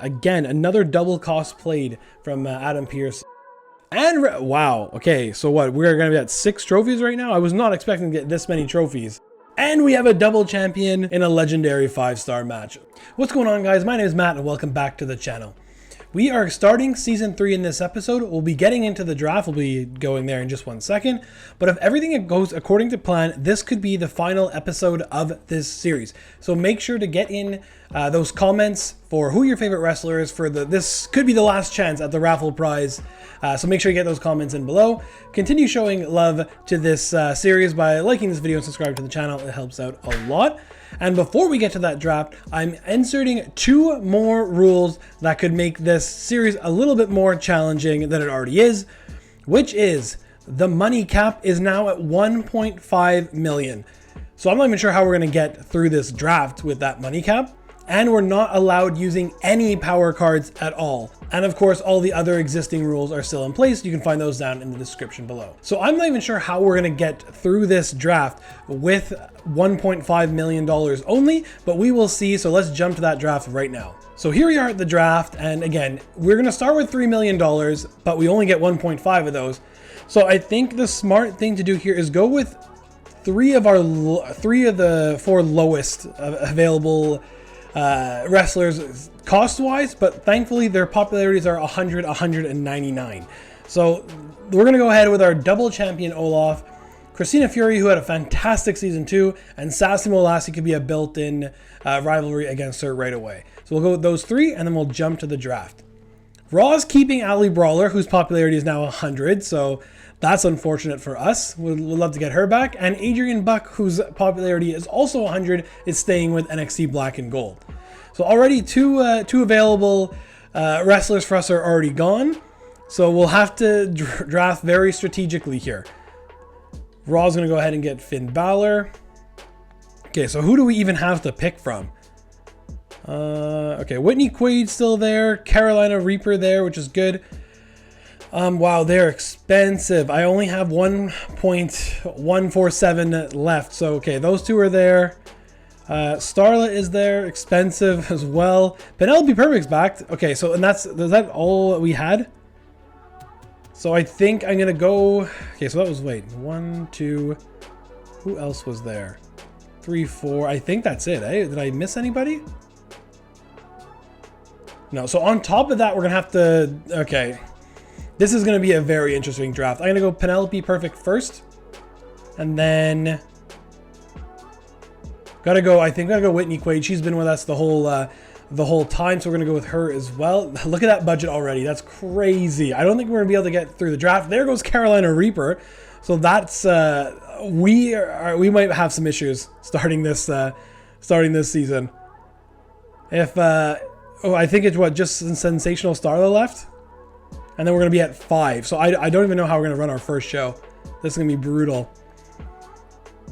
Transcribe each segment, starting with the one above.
again, another double cost played from Adam Pearce. And wow, okay, so what, we're gonna be at 6 trophies right now? I was not expecting to get this many trophies. And we have a double champion in a legendary 5-star match. What's going on, guys? My name is Matt and welcome back to the channel. We are starting season 3 in this episode. We'll be getting into the draft. We'll be going there in just 1 second. But if everything goes according to plan, this could be the final episode of this series. So make sure to get in those comments for who your favorite wrestler is for this could be the last chance at the raffle prize. So make sure you get those comments in below. Continue showing love to this series by liking this video and subscribing to the channel. It helps out a lot. And before we get to that draft, I'm inserting 2 more rules that could make this series a little bit more challenging than it already is, which is the money cap is now at 1.5 million. So I'm not even sure how we're going to get through this draft with that money cap. And we're not allowed using any power cards at all. And of course, all the other existing rules are still in place. You can find those down in the description below. So I'm not even sure how we're gonna get through this draft with $1.5 million only, but we will see. So let's jump to that draft right now. So here we are at the draft. And again, we're gonna start with $3 million, but we only get 1.5 of those. So I think the smart thing to do here is go with 3 of the 4 lowest available wrestlers cost-wise, but thankfully their popularities are 100, 199. So we're going to go ahead with our double champion Olaf, Christina Fury, who had a fantastic season 2, and Sassy Molassie could be a built-in rivalry against her right away. So we'll go with those 3, and then we'll jump to the draft. Raw's keeping Ali Brawler, whose popularity is now 100, so that's unfortunate for us. We'd love to get her back. And Adrian Buck, whose popularity is also 100, is staying with NXT Black and Gold. So already two available wrestlers for us are already gone. So we'll have to draft very strategically here. Raw's going to go ahead and get Finn Balor. Okay, so who do we even have to pick from? Okay, Whitney Quaid's still there. Carolina Reaper there, which is good. Wow, they're expensive. I only have 1.147 left. So, okay, those 2 are there. Starlet is there, expensive as well. Penelope Perfect's back. Okay, so, and is that all we had? So I think I'm going to go, okay, so that was, wait, 1, 2, who else was there? 3, 4, I think that's it, eh? Did I miss anybody? No, so on top of that, we're going to have to, okay. This is going to be a very interesting draft. I'm going to go Penelope Perfect first. And then I think gotta go Whitney Quaid. She's been with us the whole time, so we're going to go with her as well. Look at that budget already. That's crazy. I don't think we're going to be able to get through the draft. There goes Carolina Reaper. So that's we might have some issues starting this season. If I think it's just Sensational Starla left. And then we're going to be at 5. So I don't even know how we're going to run our first show. This is going to be brutal.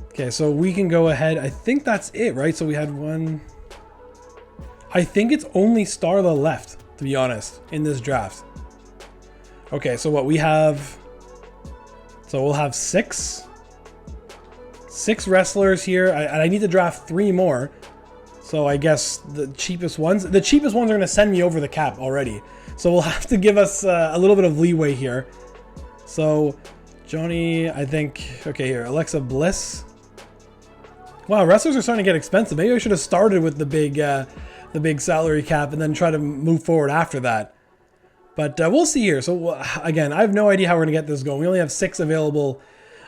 Okay, so we can go ahead. I think that's it, right? So we had 1. I think it's only Starla left, to be honest, in this draft. Okay, so what we have. So we'll have 6 wrestlers here. And I need to draft 3 more. So I guess the cheapest ones are going to send me over the cap already. So we'll have to give us a little bit of leeway here. So Johnny, I think, okay, here, Alexa Bliss. Wow, wrestlers are starting to get expensive. Maybe I should have started with the big salary cap and then try to move forward after that. But we'll see here. So again, I have no idea how we're going to get this going. We only have 6 available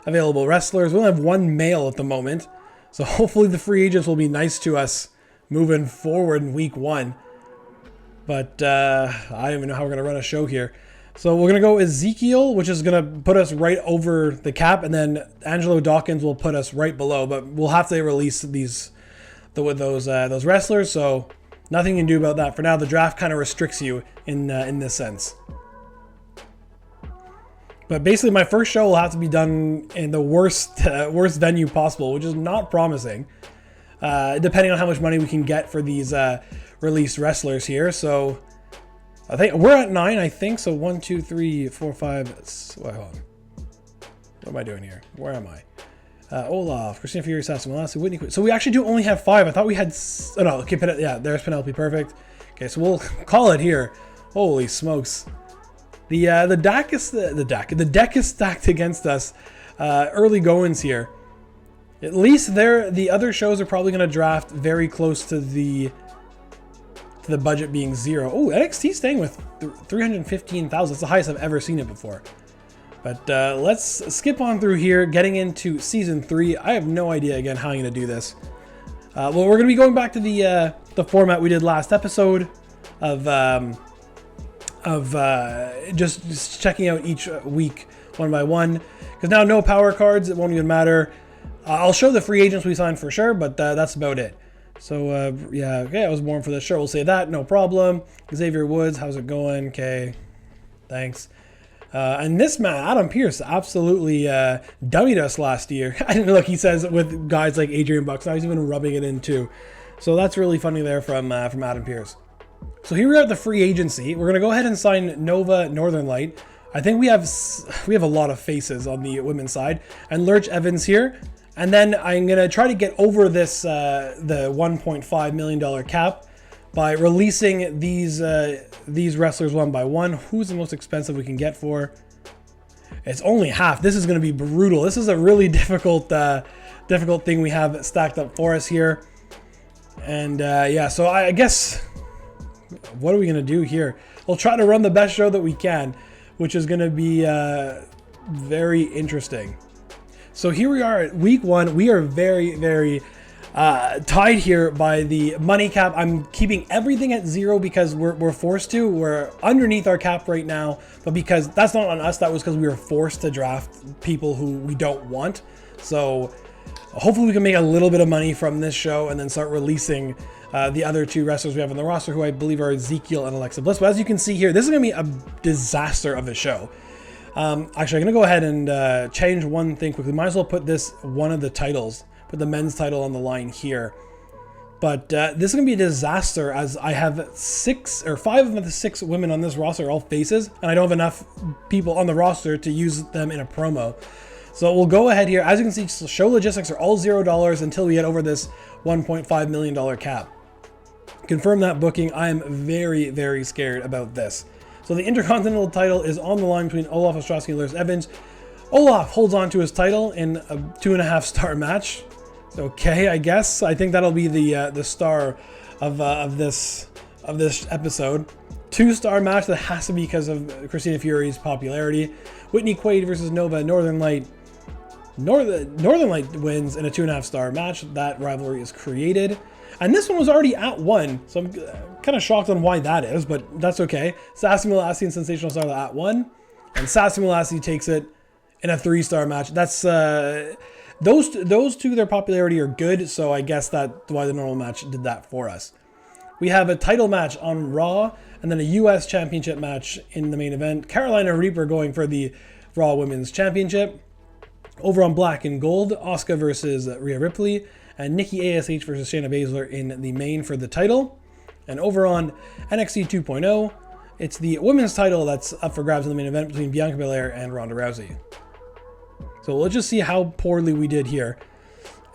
wrestlers. We only have 1 male at the moment. So hopefully the free agents will be nice to us moving forward in week 1. But I don't even know how we're going to run a show here. So we're going to go Ezekiel, which is going to put us right over the cap. And then Angelo Dawkins will put us right below. But we'll have to release those wrestlers. So nothing you can do about that. For now, the draft kind of restricts you in this sense. But basically, my first show will have to be done in the worst venue possible, which is not promising. Depending on how much money we can get for these released wrestlers here. So I think we're at 9, I think. So 1, 2, 3, 4, 5. Wait, hold on. What am I doing here? Where am I? Olaf, Christina Fury, Sassy Molassie, Whitney. So we actually do only have 5. I thought we had. Oh no, okay, yeah, there's Penelope Perfect. Okay, so we'll call it here. Holy smokes. The deck is stacked against us. Early goings here. At least the other shows are probably going to draft very close to the budget being 0. Oh, NXT staying with 315,000. It's the highest I've ever seen it before. But let's skip on through here, getting into Season 3. I have no idea, again, how I'm going to do this. Well, we're going to be going back to the format we did last episode of just checking out each week one by one. Because now no power cards, it won't even matter. I'll show the free agents we signed for sure, but that's about it. So, yeah, okay, I was born for this. Sure, we'll say that, no problem. Xavier Woods, how's it going? Okay, thanks. And this man, Adam Pearce, absolutely dummied us last year. I didn't look, he says, with guys like Adrian Bucks. Now he's even rubbing it in too. So that's really funny there from Adam Pearce. So here we are at the free agency. We're going to go ahead and sign Nova Northern Light. I think we have a lot of faces on the women's side. And Lurch Evans here. And then I'm going to try to get over this the $1.5 million cap by releasing these wrestlers one by one. Who's the most expensive we can get for? It's only half. This is going to be brutal. This is a really difficult thing we have stacked up for us here. And yeah, so I guess, what are we going to do here? We'll try to run the best show that we can, which is going to be very interesting. So here we are at week 1. We are very, very tied here by the money cap. I'm keeping everything at 0 because we're forced to. We're underneath our cap right now, but because that's not on us, that was because we were forced to draft people who we don't want. So hopefully we can make a little bit of money from this show and then start releasing the other 2 wrestlers we have on the roster, who I believe are Ezekiel and Alexa Bliss. But as you can see here, this is going to be a disaster of a show. Actually, I'm going to go ahead and change one thing quickly. Might as well put one of the titles, put the men's title on the line here. But this is going to be a disaster, as I have 5 of the 6 women on this roster are all faces, and I don't have enough people on the roster to use them in a promo. So we'll go ahead here. As you can see, show logistics are all $0 until we get over this $1.5 million cap. Confirm that booking. I am very, very scared about this. So the Intercontinental title is on the line between Olaf Ostrowski and Lars Evans. Olaf holds on to his title in a 2.5-star match. Okay, I guess. I think that'll be the star of this episode. 2-star match. That has to be because of Christina Fury's popularity. Whitney Quaid versus Nova Northern Light. Northern Light wins in a 2.5-star match. That rivalry is created. And this one was already at 1, so I'm kind of shocked on why that is, but that's okay. Sassy Molassie and Sensational Starlet at 1, and Sassy Molassie takes it in a 3-star match. That's those two, their popularity are good, so I guess that's why the normal match did that for us. We have a title match on Raw, and then a U.S. Championship match in the main event. Carolina Reaper going for the Raw Women's Championship. Over on Black and Gold, Asuka versus Rhea Ripley, and Nikki ASH versus Shayna Baszler in the main for the title. And over on NXT 2.0, it's the women's title that's up for grabs in the main event between Bianca Belair and Ronda Rousey. So we'll just see how poorly we did here.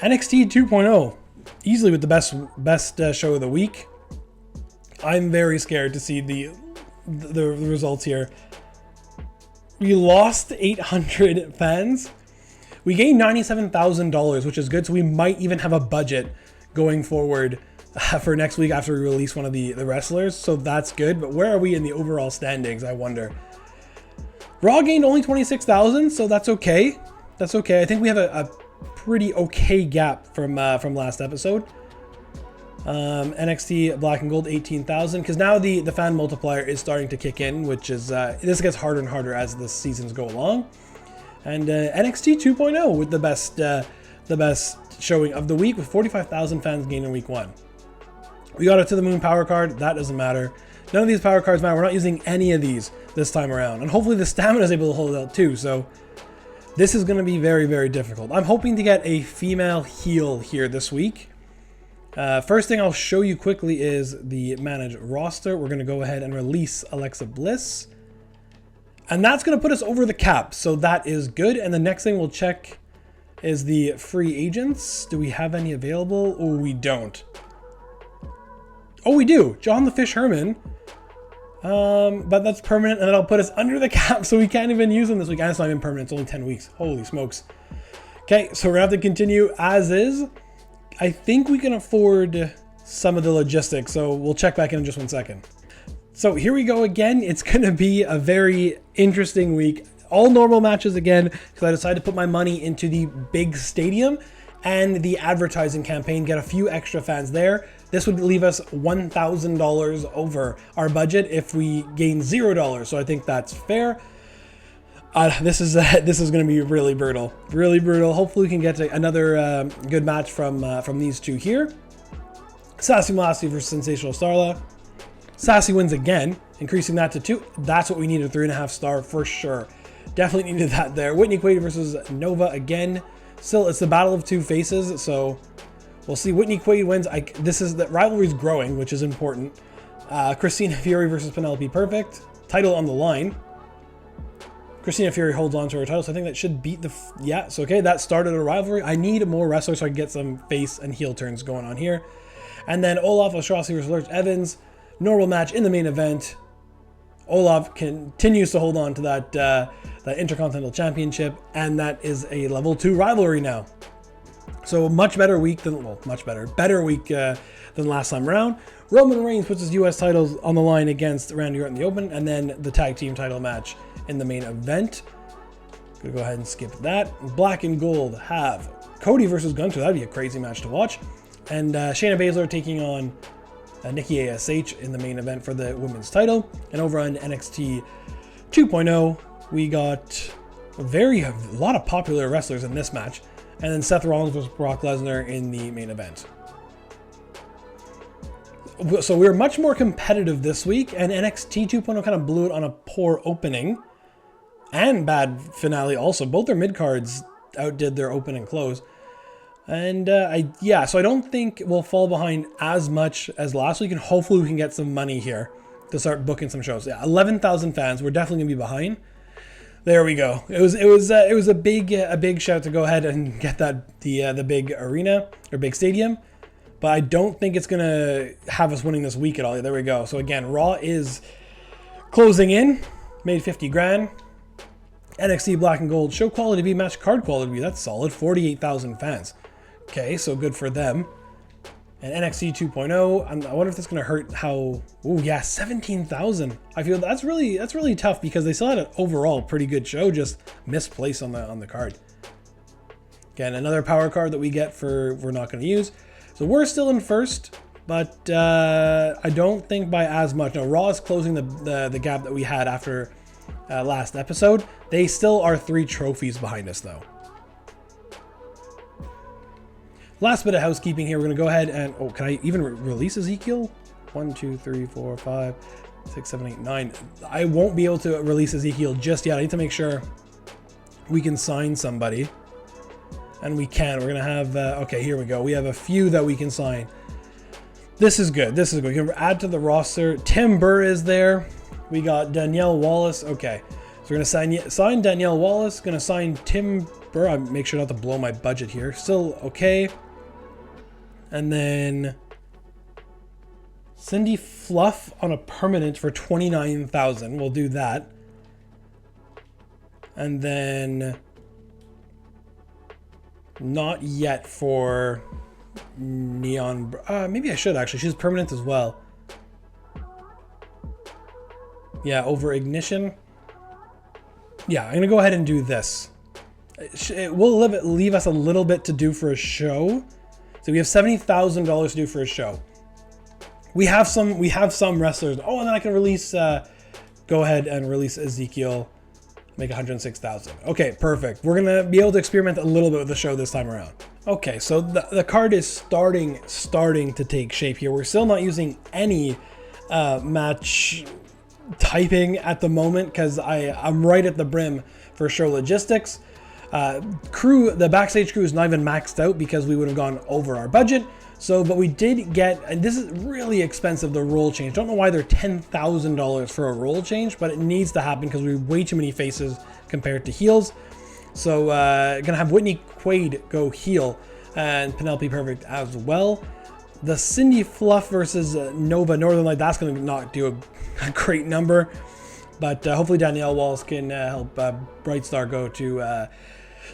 NXT 2.0, easily with the best show of the week. I'm very scared to see the results here. We lost 800 fans. We gained $97,000, which is good, so we might even have a budget going forward for next week after we release one of the wrestlers, so that's good. But where are we in the overall standings, I wonder? Raw gained only 26,000, so that's okay. That's okay. I think we have a pretty okay gap from last episode. NXT Black and Gold 18,000, because now the fan multiplier is starting to kick in, which is this gets harder and harder as the seasons go along. And NXT 2.0 with the best showing of the week, with 45,000 fans gained in week 1. We got it to the Moon Power card. That doesn't matter. None of these power cards matter. We're not using any of these this time around. And hopefully the stamina is able to hold out too. So this is going to be very, very difficult. I'm hoping to get a female heel here this week. First thing I'll show you quickly is the managed roster. We're going to go ahead and release Alexa Bliss. And that's going to put us over the cap, so that is good. And the next thing we'll check is the free agents. Do we have any available? Oh, we don't. Oh, we do. John the Fish Herman. But that's permanent, and that'll put us under the cap, so we can't even use them this week. And it's not even permanent. It's only 10 weeks. Holy smokes. Okay, so we're going to have to continue as is. I think we can afford some of the logistics, so we'll check back in just 1 second. So here we go again. It's going to be a very interesting week. All normal matches again, because I decided to put my money into the big stadium and the advertising campaign, get a few extra fans there. This would leave us $1,000 over our budget if we gain $0. So I think that's fair. This is going to be really brutal, really brutal. Hopefully we can get to another good match from these two here. Sassy Mossy versus Sensational Starla. Sassy wins again, increasing that to 2. That's what we needed, 3.5 star for sure. Definitely needed that there. Whitney Quaid versus Nova again. Still, it's the battle of two faces, so we'll see. Whitney Quaid wins. The rivalry's growing, which is important. Christina Fury versus Penelope Perfect. Title on the line. Christina Fury holds on to her title, so I think that should beat the... Yeah, so okay, that started a rivalry. I need more wrestlers so I can get some face and heel turns going on here. And then Olaf Ostrowski versus Lurch Evans. Normal match in the main event. Olaf continues to hold on to that Intercontinental Championship, and that is a level 2 rivalry now. So much better week than, well, better week than last time around. Roman Reigns puts his US titles on the line against Randy Orton in the open, and then the tag team title match in the main event. Gonna go ahead and skip that. Black and Gold have Cody versus Gunther. That'd be a crazy match to watch. And Shayna Baszler taking on Nikki ASH in the main event for the women's title. And over on NXT 2.0, we got a lot of popular wrestlers in this match. And then Seth Rollins versus Brock Lesnar in the main event. So we were much more competitive this week, and NXT 2.0 kind of blew it on a poor opening and bad finale also. Both their mid-cards outdid their open and close. And so I don't think we'll fall behind as much as last week, and hopefully we can get some money here to start booking some shows. Yeah, 11,000 fans. We're definitely gonna be behind. There we go. It was a big shout to go ahead and get that the big arena or big stadium, but I don't think it's gonna have us winning this week at all. There we go. So again, Raw is closing in. Made 50 grand. NXT Black and Gold show quality B, match card quality B. That's solid. 48,000 fans. Okay, so good for them. And NXT 2.0, I wonder if that's going to hurt how... Oh yeah, 17,000. I feel that's really tough because they still had an overall pretty good show, just misplaced on the card. Again, another power card that we get we're not going to use. So we're still in first, but I don't think by as much. No, Raw is closing the gap that we had after last episode. They still are 3 trophies behind us though. Last bit of housekeeping here. We're going to go ahead and... Oh, can I even release Ezekiel? 1, 2, 3, 4, 5, 6, 7, 8, 9. I won't be able to release Ezekiel just yet. I need to make sure we can sign somebody. And we can. We're going to have... okay, here we go. We have a few that we can sign. This is good. This is good. We can add to the roster. Tim Burr is there. We got Danielle Wallace. Okay. So we're going to sign Danielle Wallace. Going to sign Tim Burr. I'll make sure not to blow my budget here. Still okay. And then Cindy Fluff on a permanent for 29,000. We'll do that. And then not yet for Neon. Maybe I should actually. She's permanent as well. Yeah, over Ignition. Yeah, I'm going to go ahead and do this. It will leave us a little bit to do for a show. So we have $70,000 to do for a show. We have some wrestlers. Oh, and then I can release, go ahead and release Ezekiel, make 106,000. Okay, perfect. We're gonna be able to experiment a little bit with the show this time around. Okay, so the card is starting to take shape here. We're still not using any match typing at the moment because I'm right at the brim for show logistics. The backstage crew is not even maxed out because we would have gone over our budget. So, but we did get, and this is really expensive, the role change. Don't know why they're $10,000 for a role change, but it needs to happen because we have way too many faces compared to heels. So, gonna have Whitney Quaid go heel and Penelope Perfect as well. The Cindy Fluff versus Nova Northern Light, that's going to not do a great number. But hopefully Danielle Walls can help Bright Star go to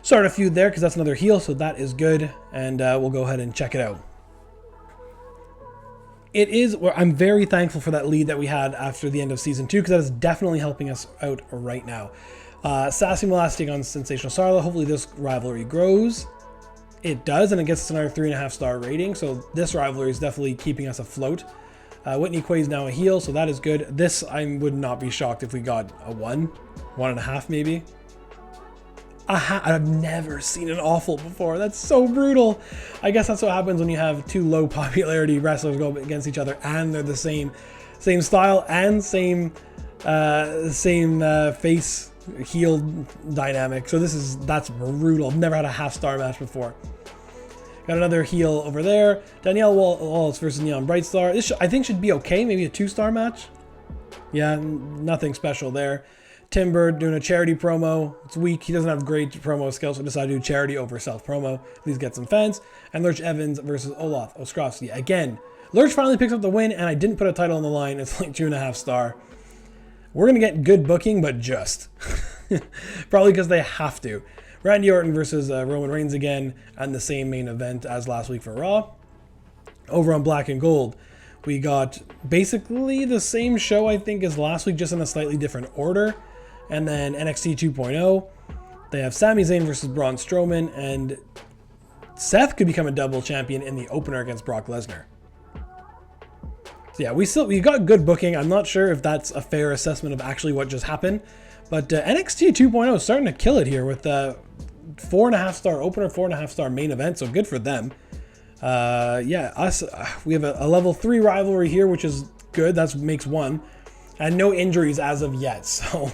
start a feud there, because that's another heel, so that is good. And we'll go ahead and check it out. I'm very thankful for that lead that we had after the end of Season 2, because that is definitely helping us out right now. Sassy Molastic on Sensational Sarla. Hopefully this rivalry grows. It does, and it gets us another 3.5 star rating, so this rivalry is definitely keeping us afloat. Whitney Quay's now a heel, so that is good. This, I would not be shocked if we got a 1.5 maybe. I've never seen an awful before. That's so brutal. I guess that's what happens when you have two low popularity wrestlers go against each other and they're the same style and same face heel dynamic. So that's brutal. I've never had a half-star match before. Got another heel over there. Danielle Wallace versus Neon Brightstar. This I think should be okay. Maybe a 2-star match. Yeah, nothing special there. Timber doing a charity promo. It's weak. He doesn't have great promo skills, so decided to do charity over self-promo. At least get some fans. And Lurch Evans versus Olaf Ostrovsky. Again, Lurch finally picks up the win, and I didn't put a title on the line. It's like 2.5 star. We're going to get good booking, but just. Probably because they have to. Randy Orton versus Roman Reigns again, and the same main event as last week for Raw. Over on Black and Gold, we got basically the same show, I think, as last week, just in a slightly different order. And then NXT 2.0, they have Sami Zayn versus Braun Strowman, and Seth could become a double champion in the opener against Brock Lesnar. So yeah, we got good booking. I'm not sure if that's a fair assessment of actually what just happened, but NXT 2.0 is starting to kill it here with 4.5 star opener, 4.5 star main event, so good for them. Yeah, we have a level 3 rivalry here, which is good. That makes 1, and no injuries as of yet, so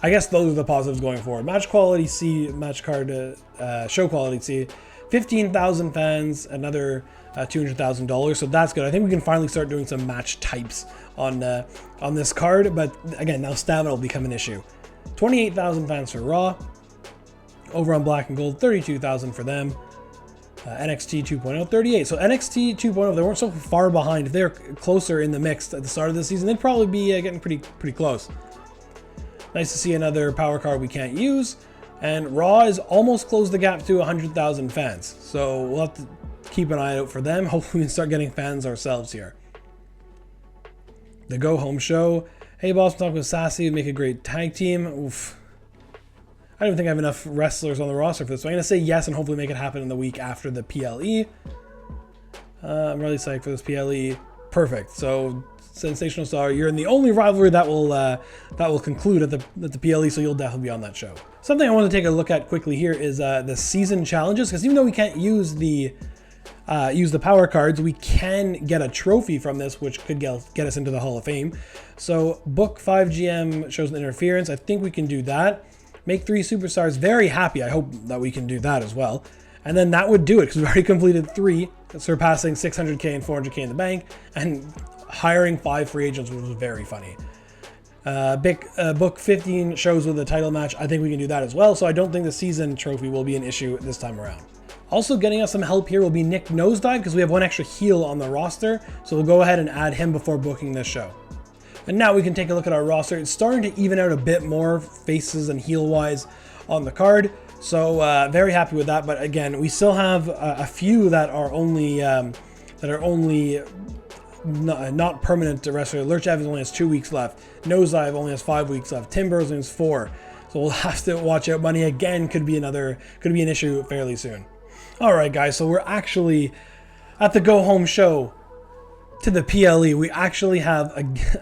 I guess those are the positives going forward. Match quality C, match card show quality C, 15,000 fans, another $200,000, so that's good. I think we can finally start doing some match types on this card, but again, now stamina will become an issue. 28,000 fans for Raw. Over on Black and Gold, 32,000 for them. NXT 2.0, 38. So NXT 2.0, they weren't so far behind. If they're closer in the mix at the start of the season, they'd probably be getting pretty close. Nice to see another power card we can't use. And Raw is almost closed the gap to 100,000 fans. So we'll have to keep an eye out for them. Hopefully we can start getting fans ourselves here. The Go Home Show. Hey boss, I'm talking with Sassy. Make a great tag team. Oof. I don't think I have enough wrestlers on the roster for this. So I'm going to say yes and hopefully make it happen in the week after the PLE. I'm really psyched for this PLE. Perfect. So Sensational Star, you're in the only rivalry that will conclude at the PLE, so you'll definitely be on that show. Something I want to take a look at quickly here is the season challenges, because even though we can't use the power cards, we can get a trophy from this, which could get us into the Hall of Fame. So book 5 GM shows an interference. I think we can do that. Make 3 superstars. Very happy. I hope that we can do that as well. And then that would do it, because we've already completed 3, surpassing 600K and 400K in the bank, and hiring 5 free agents, which was very funny. Book 15 shows with a title match. I think we can do that as well. So I don't think the season trophy will be an issue this time around. Also getting us some help here will be Nick Nosedive, because we have 1 extra heel on the roster. So we'll go ahead and add him before booking this show. And now we can take a look at our roster. It's starting to even out a bit more faces and heel-wise on the card. So very happy with that. But again, we still have a few that are only not permanent wrestler. Lurch Evans only has 2 weeks left. Nosedive only has 5 weeks left. Tim Burns only has 4. So we'll have to watch out. Money again could be an issue fairly soon. All right, guys. So we're actually at the Go Home Show. To the PLE, we actually have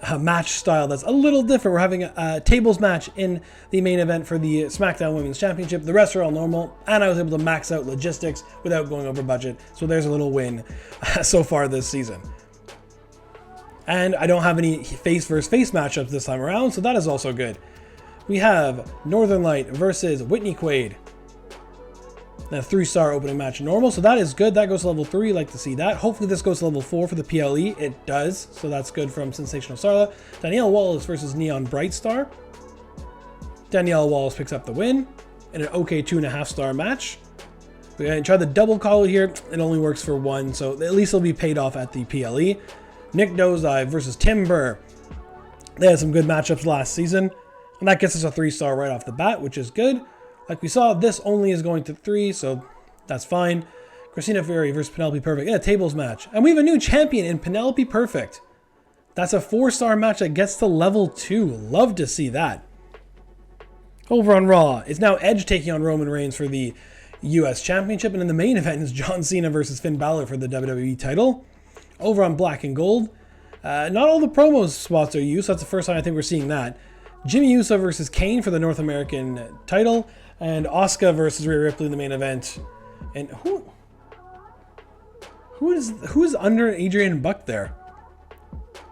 a match style that's a little different. We're having a tables match in the main event for the SmackDown Women's Championship. The rest are all normal, and I was able to max out logistics without going over budget. So there's a little win so far this season. And I don't have any face versus face matchups this time around, so that is also good. We have Northern Light versus Whitney Quaid. A 3-star opening match normal, so that is good. That goes to level 3. Like to see that. Hopefully this goes to level 4 for the PLE. It does, so that's good from Sensational Sarla. Danielle Wallace versus Neon Brightstar. Danielle Wallace picks up the win in an okay 2.5 star match. We're going to try the double collar here. It only works for one, so at least it'll be paid off at the PLE. Nick Nosedive versus Timber. They had some good matchups last season, and that gets us a 3-star right off the bat, which is good. Like we saw, this only is going to 3, so that's fine. Christina Fury versus Penelope Perfect in a tables match. And we have a new champion in Penelope Perfect. That's a 4-star match that gets to level 2. Love to see that. Over on Raw, it's now Edge taking on Roman Reigns for the US Championship. And in the main event is John Cena versus Finn Balor for the WWE title. Over on Black and Gold, not all the promo spots are used. So that's the first time I think we're seeing that. Jimmy Uso versus Kane for the North American title. And Asuka versus Rhea Ripley in the main event. And who is under Adrian Buck there?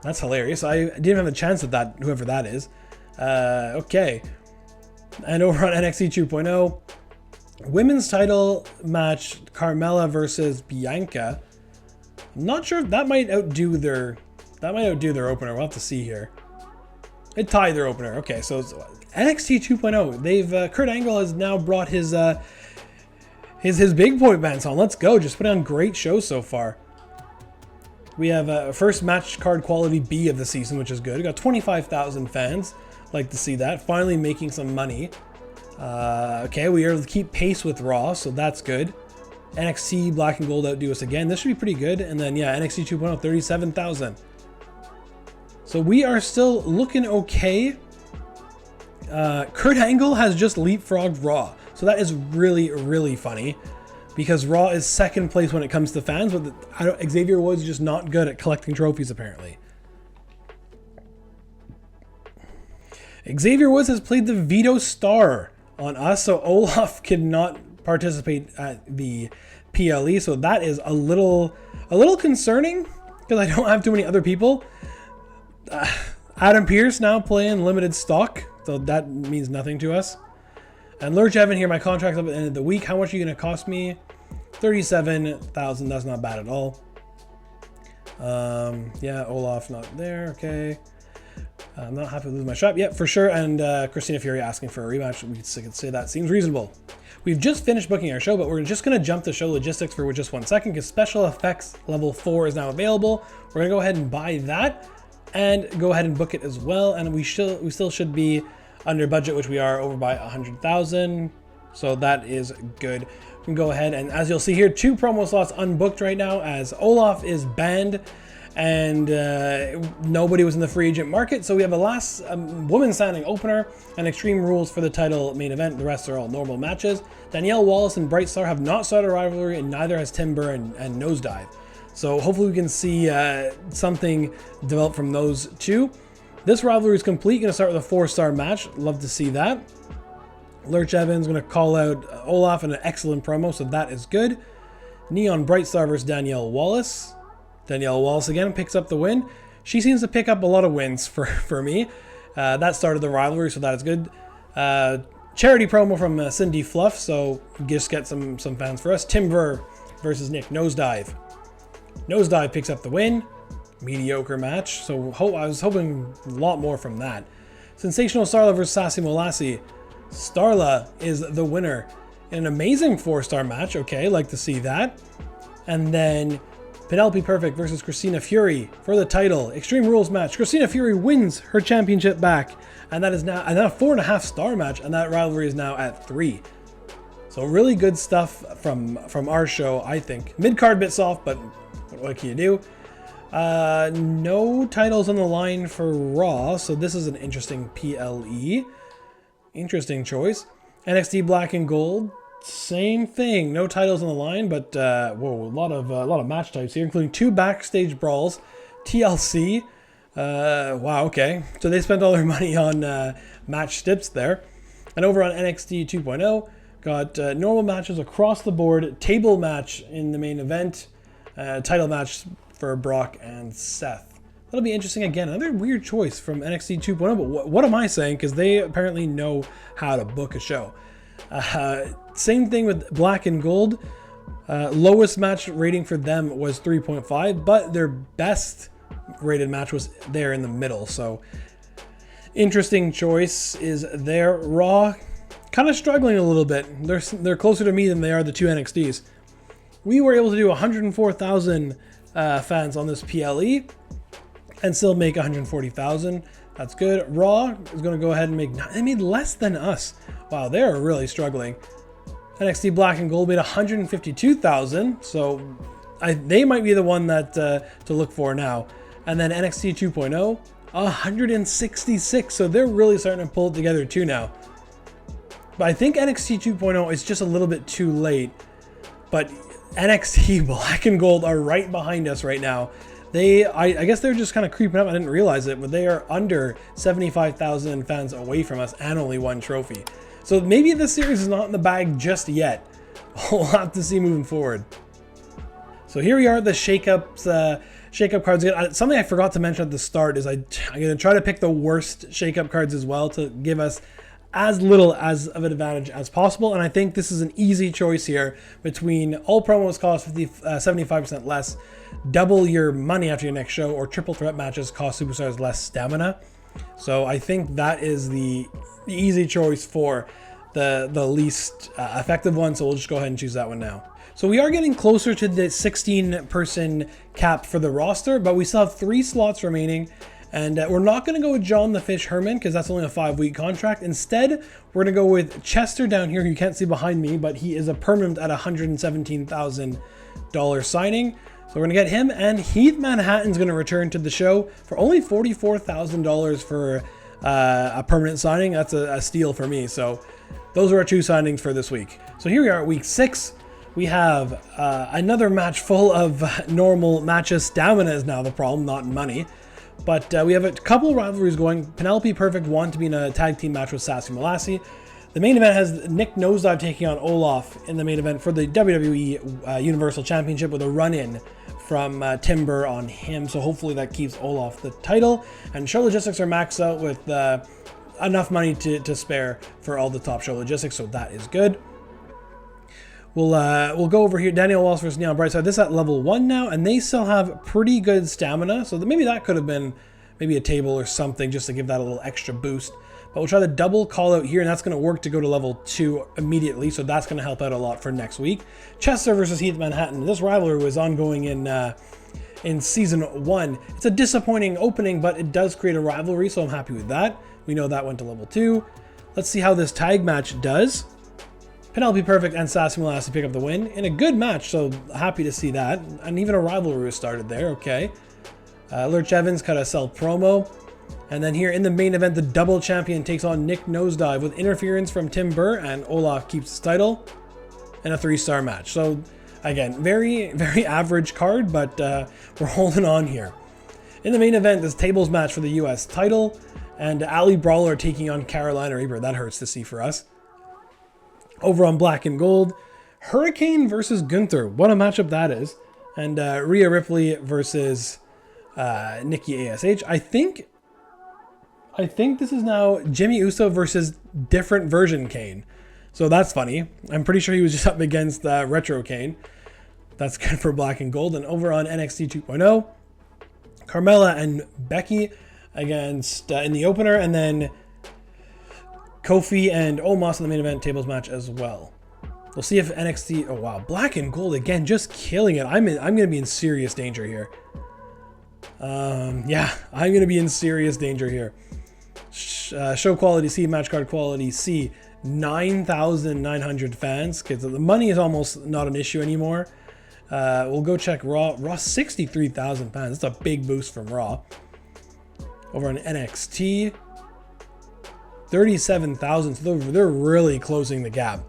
That's hilarious. I didn't have a chance at that, whoever that is. Okay. And over on NXT 2.0, women's title match, Carmella versus Bianca. I'm not sure if that might outdo their opener. We'll have to see here. It tied their opener. Okay, so it's NXT 2.0. They've Kurt Angle has now brought his big boy bands on. Let's go. Just put on great shows so far. We have a first match card quality B of the season, which is good. We got 25,000 fans. Like to see that. Finally making some money. Okay, we are able to keep pace with Raw, so that's good. NXT Black and Gold outdo us again. This should be pretty good. And then, yeah, NXT 2.0, 37,000. So we are still looking okay. Kurt Angle has just leapfrogged Raw. So that is really, really funny. Because Raw is second place when it comes to fans. But Xavier Woods is just not good at collecting trophies, apparently. Xavier Woods has played the Veto Star on us. So Olaf could not participate at the PLE. So that is a little concerning. Because I don't have too many other people. Adam Pearce now playing limited stock, so that means nothing to us. And Lurch Evan here, my contract's up at the end of the week. How much are you going to cost me? 37,000. That's not bad at all. Yeah, Olaf not there. Okay. I'm not happy to lose my shop. Yeah, for sure. And Christina Fury asking for a rematch. We could say that seems reasonable. We've just finished booking our show, but we're just going to jump to show logistics for just 1 second because special effects level 4 is now available. We're going to go ahead and buy that. And go ahead and book it as well, and we still should be under budget, which we are over by 100,000. So that is good. We can go ahead and, as you'll see here, 2 promo slots unbooked right now as Olaf is banned, and nobody was in the free agent market. So we have a last woman standing opener and Extreme Rules for the title main event. The rest are all normal matches. Danielle Wallace and Bright Star have not started a rivalry, and neither has Timber and Nosedive. So hopefully we can see something develop from those two. This rivalry is complete. Going to start with a 4-star match. Love to see that. Lurch Evans going to call out Olaf in an excellent promo, so that is good. Neon Brightstar versus Danielle Wallace. Danielle Wallace again picks up the win. She seems to pick up a lot of wins for me. That started the rivalry, so that is good. Charity promo from Cindy Fluff, so just get some fans for us. Timber versus Nick Nosedive. Nosedive picks up the win. Mediocre match. So I was hoping a lot more from that. Sensational Starla versus Sassy Molassie. Starla is the winner in an amazing 4-star match. Okay, like to see that. And then Penelope Perfect versus Christina Fury for the title. Extreme Rules match. Christina Fury wins her championship back. And that is now a 4.5-star match. And that rivalry is now at 3. So really good stuff from our show, I think. Mid-card bit soft, but what can you do? No titles on the line for Raw, so this is an interesting PLE. Interesting choice. NXT Black and Gold, same thing. No titles on the line, but whoa, a lot of match types here, including 2 backstage brawls. TLC. Wow, okay. So they spent all their money on match tips there. And over on NXT 2.0, got normal matches across the board. Table match in the main event. Title match for Brock and Seth. That'll be interesting again. Another weird choice from NXT 2.0, but what am I saying? Because they apparently know how to book a show. Same thing with Black and Gold. Lowest match rating for them was 3.5, but their best rated match was there in the middle. So interesting choice is there. Raw kind of struggling a little bit. They're closer to me than they are the two NXTs. We were able to do 104,000 fans on this PLE and still make 140,000. That's good. Raw is going to go ahead and make, they made less than us. Wow, they're really struggling. NXT Black and Gold made 152,000, so they might be the one that to look for now. And then NXT 2.0, 166, so they're really starting to pull it together too now. But I think NXT 2.0 is just a little bit too late. But NXT Black and Gold are right behind us right now. I guess they're just kind of creeping up. I didn't realize it, but they are under 75,000 fans away from us and only one trophy. So maybe this series is not in the bag just yet. We'll have to see moving forward. So here we are, the Shakeup cards. Something I forgot to mention at the start is I'm going to try to pick the worst Shakeup cards as well to give us as little as of an advantage as possible. And I think this is an easy choice here between all promos cost 75% less, double your money after your next show, or triple threat matches cost superstars less stamina. So I think that is the easy choice for the least effective one. So we'll just go ahead and choose that one now. So we are getting closer to the 16-person cap for the roster, but we still have 3 slots remaining. And we're not going to go with John the Fish Herman because that's only a 5-week contract. Instead, we're going to go with Chester down here, who you can't see behind me, but he is a permanent at $117,000 signing. So we're going to get him, and Heath Manhattan's going to return to the show for only $44,000 for a permanent signing. That's a steal for me. So those are our 2 signings for this week. So here we are at week 6. We have another match full of normal matches. Stamina is now the problem, not money. But we have a couple of rivalries going. Penelope Perfect won to be in a tag team match with Sassy Molassie. The main event has Nick Nosedive taking on Olaf in the main event for the WWE Universal Championship with a run-in from Timber on him. So hopefully that keeps Olaf the title. And show logistics are maxed out with enough money to spare for all the top show logistics. So that is good. We'll go over here. Daniel Walsh versus Neon Brightside. This is at level 1 now, and they still have pretty good stamina. So maybe that could have been maybe a table or something just to give that a little extra boost. But we'll try the double call out here, and that's going to work to go to level 2 immediately. So that's going to help out a lot for next week. Chester versus Heath Manhattan. This rivalry was ongoing in season 1. It's a disappointing opening, but it does create a rivalry, so I'm happy with that. We know that went to level 2. Let's see how this tag match does. Penelope Perfect and Sassy Molassie pick up the win in a good match, so happy to see that. And even a rivalry was started there, okay. Lurch Evans cut a self promo. And then here in the main event, the double champion takes on Nick Nosedive with interference from Tim Burr, and Olaf keeps his title in a 3-star match. So again, very, very average card, but we're holding on here. In the main event, this tables match for the US title, and Ali Brawler taking on Carolina Reaper. That hurts to see for us. Over on Black and Gold, Hurricane versus Gunther. What a matchup that is. And Rhea Ripley versus Nikki ASH. I think this is now Jimmy Uso versus different version Kane. So that's funny. I'm pretty sure he was just up against Retro Kane. That's good for Black and Gold. And over on NXT 2.0, Carmella and Becky against in the opener, and then Kofi and Omos in the main event tables match as well. We'll see if NXT... Oh, wow. Black and Gold again, just killing it. I'm going to be in serious danger here. Yeah, I'm going to be in serious danger here. Show quality C, match card quality C. 9,900 fans. Okay, so the money is almost not an issue anymore. We'll go check Raw. Raw, 63,000 fans. That's a big boost from Raw. Over on NXT... 37,000, so they're really closing the gap.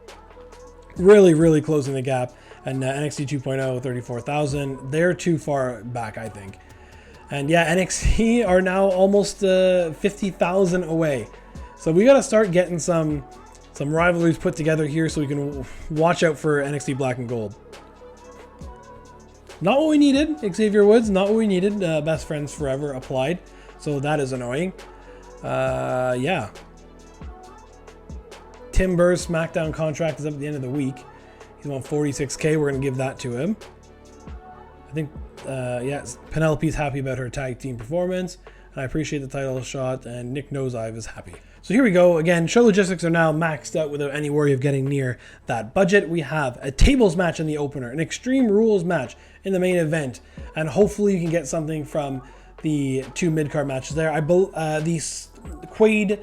Really closing the gap. And NXT 2.0, 34,000. They're too far back, I think. And yeah, NXT are now almost 50,000 away. So we got to start getting some rivalries put together here so we can watch out for NXT Black and Gold. Not what we needed. Xavier Woods, not what we needed. Best Friends Forever applied. So that is annoying. Yeah. Tim Burr's SmackDown contract is up at the end of the week. He's on 46K. We're going to give that to him. I think, yeah, Penelope's happy about her tag team performance. and I appreciate the title shot, and Nick Nosedive is happy. So here we go. Again, show logistics are now maxed out without any worry of getting near that budget. We have a tables match in the opener, an Extreme Rules match in the main event, and hopefully you can get something from the 2 mid-card matches there. The Quaid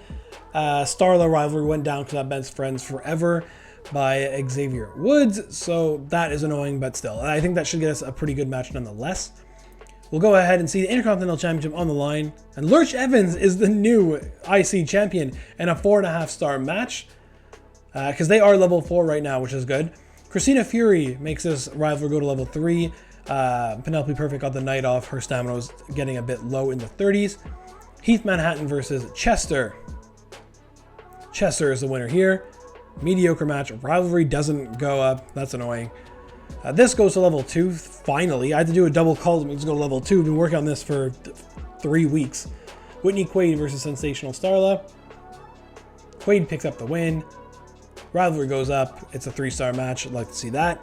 Starla rivalry went down because I've been friends forever by Xavier Woods, so that is annoying, but still, I think that should get us a pretty good match nonetheless. We'll go ahead and see the Intercontinental Championship on the line, and Lurch Evans is the new IC champion in a 4.5-star match, because they are level 4 right now, which is good. Christina Fury makes this rivalry go to level 3. Penelope Perfect got the night off. Her stamina was getting a bit low in the 30s. Heath Manhattan versus Chester. Chester is the winner here. Mediocre match. Rivalry doesn't go up. That's annoying. This goes to level 2, finally. I had to do a double call to make this go to level 2. I've been working on this for 3 weeks. Whitney Quaid versus Sensational Starla. Quaid picks up the win. Rivalry goes up. It's a 3-star match. I'd like to see that.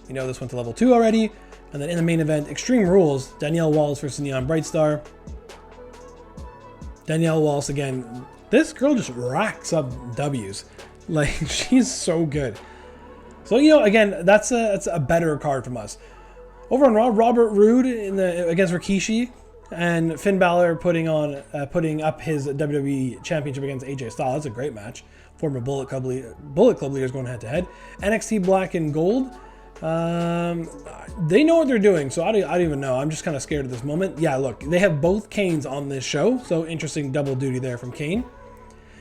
You know this went to level 2 already. And then in the main event, Extreme Rules, Danielle Wallace versus Neon Brightstar. Danielle Wallace, again, this girl just racks up W's. Like, she's so good. So, you know, again, that's a better card from us. Over on Raw, Robert Roode against Rikishi, and Finn Balor putting up his WWE Championship against AJ Styles. That's a great match. Former Bullet Club leaders going head-to-head. NXT Black and Gold. They know what they're doing, so I don't even know. I'm just kind of scared at this moment. Yeah, look, they have both Kanes on this show, so interesting double duty there from Kane.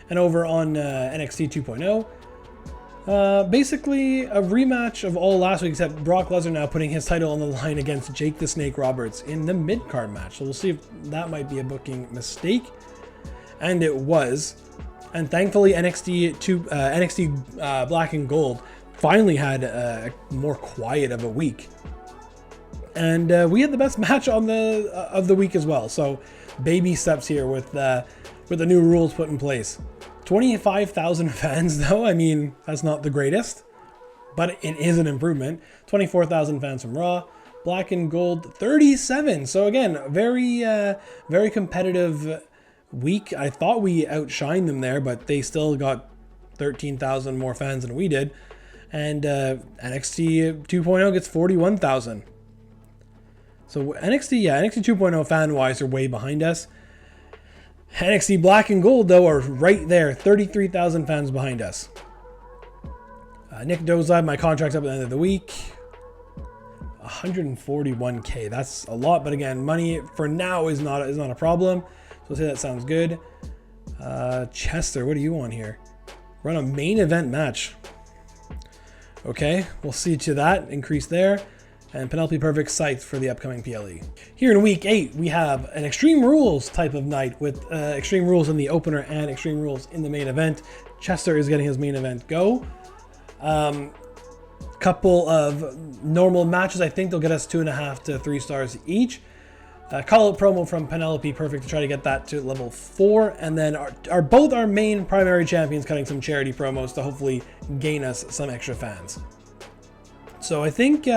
And over on NXT 2.0, basically a rematch of all last week, except Brock Lesnar now putting his title on the line against Jake the Snake Roberts in the mid-card match. So we'll see if that might be a booking mistake. And it was. And thankfully NXT Black and Gold finally had a more quiet of a week. And we had the best match on of the week as well. So baby steps here with the new rules put in place. 25,000 fans though, I mean, that's not the greatest, but it is an improvement. 24,000 fans from Raw. Black and Gold 37. So again, very competitive week. I thought we outshined them there, but they still got 13,000 more fans than we did. And NXT 2.0 gets 41,000. So NXT 2.0 fan-wise are way behind us. NXT Black and Gold, though, are right there. 33,000 fans behind us. Nick Nosedive, my contract's up at the end of the week. 141K. That's a lot, but again, money for now is not a problem. So we'll say that sounds good. Chester, what do you want here? Run a main event match. Okay, we'll see to that. Increase there. And Penelope Perfect psyched for the upcoming PLE. Here in week 8, we have an Extreme Rules type of night with Extreme Rules in the opener and Extreme Rules in the main event. Chester is getting his main event go. Couple of normal matches. I think they'll get us 2.5 to 3 stars each. Call-out promo from Penelope Perfect to try to get that to level 4. And then both our main primary champions cutting some charity promos to hopefully gain us some extra fans. So I think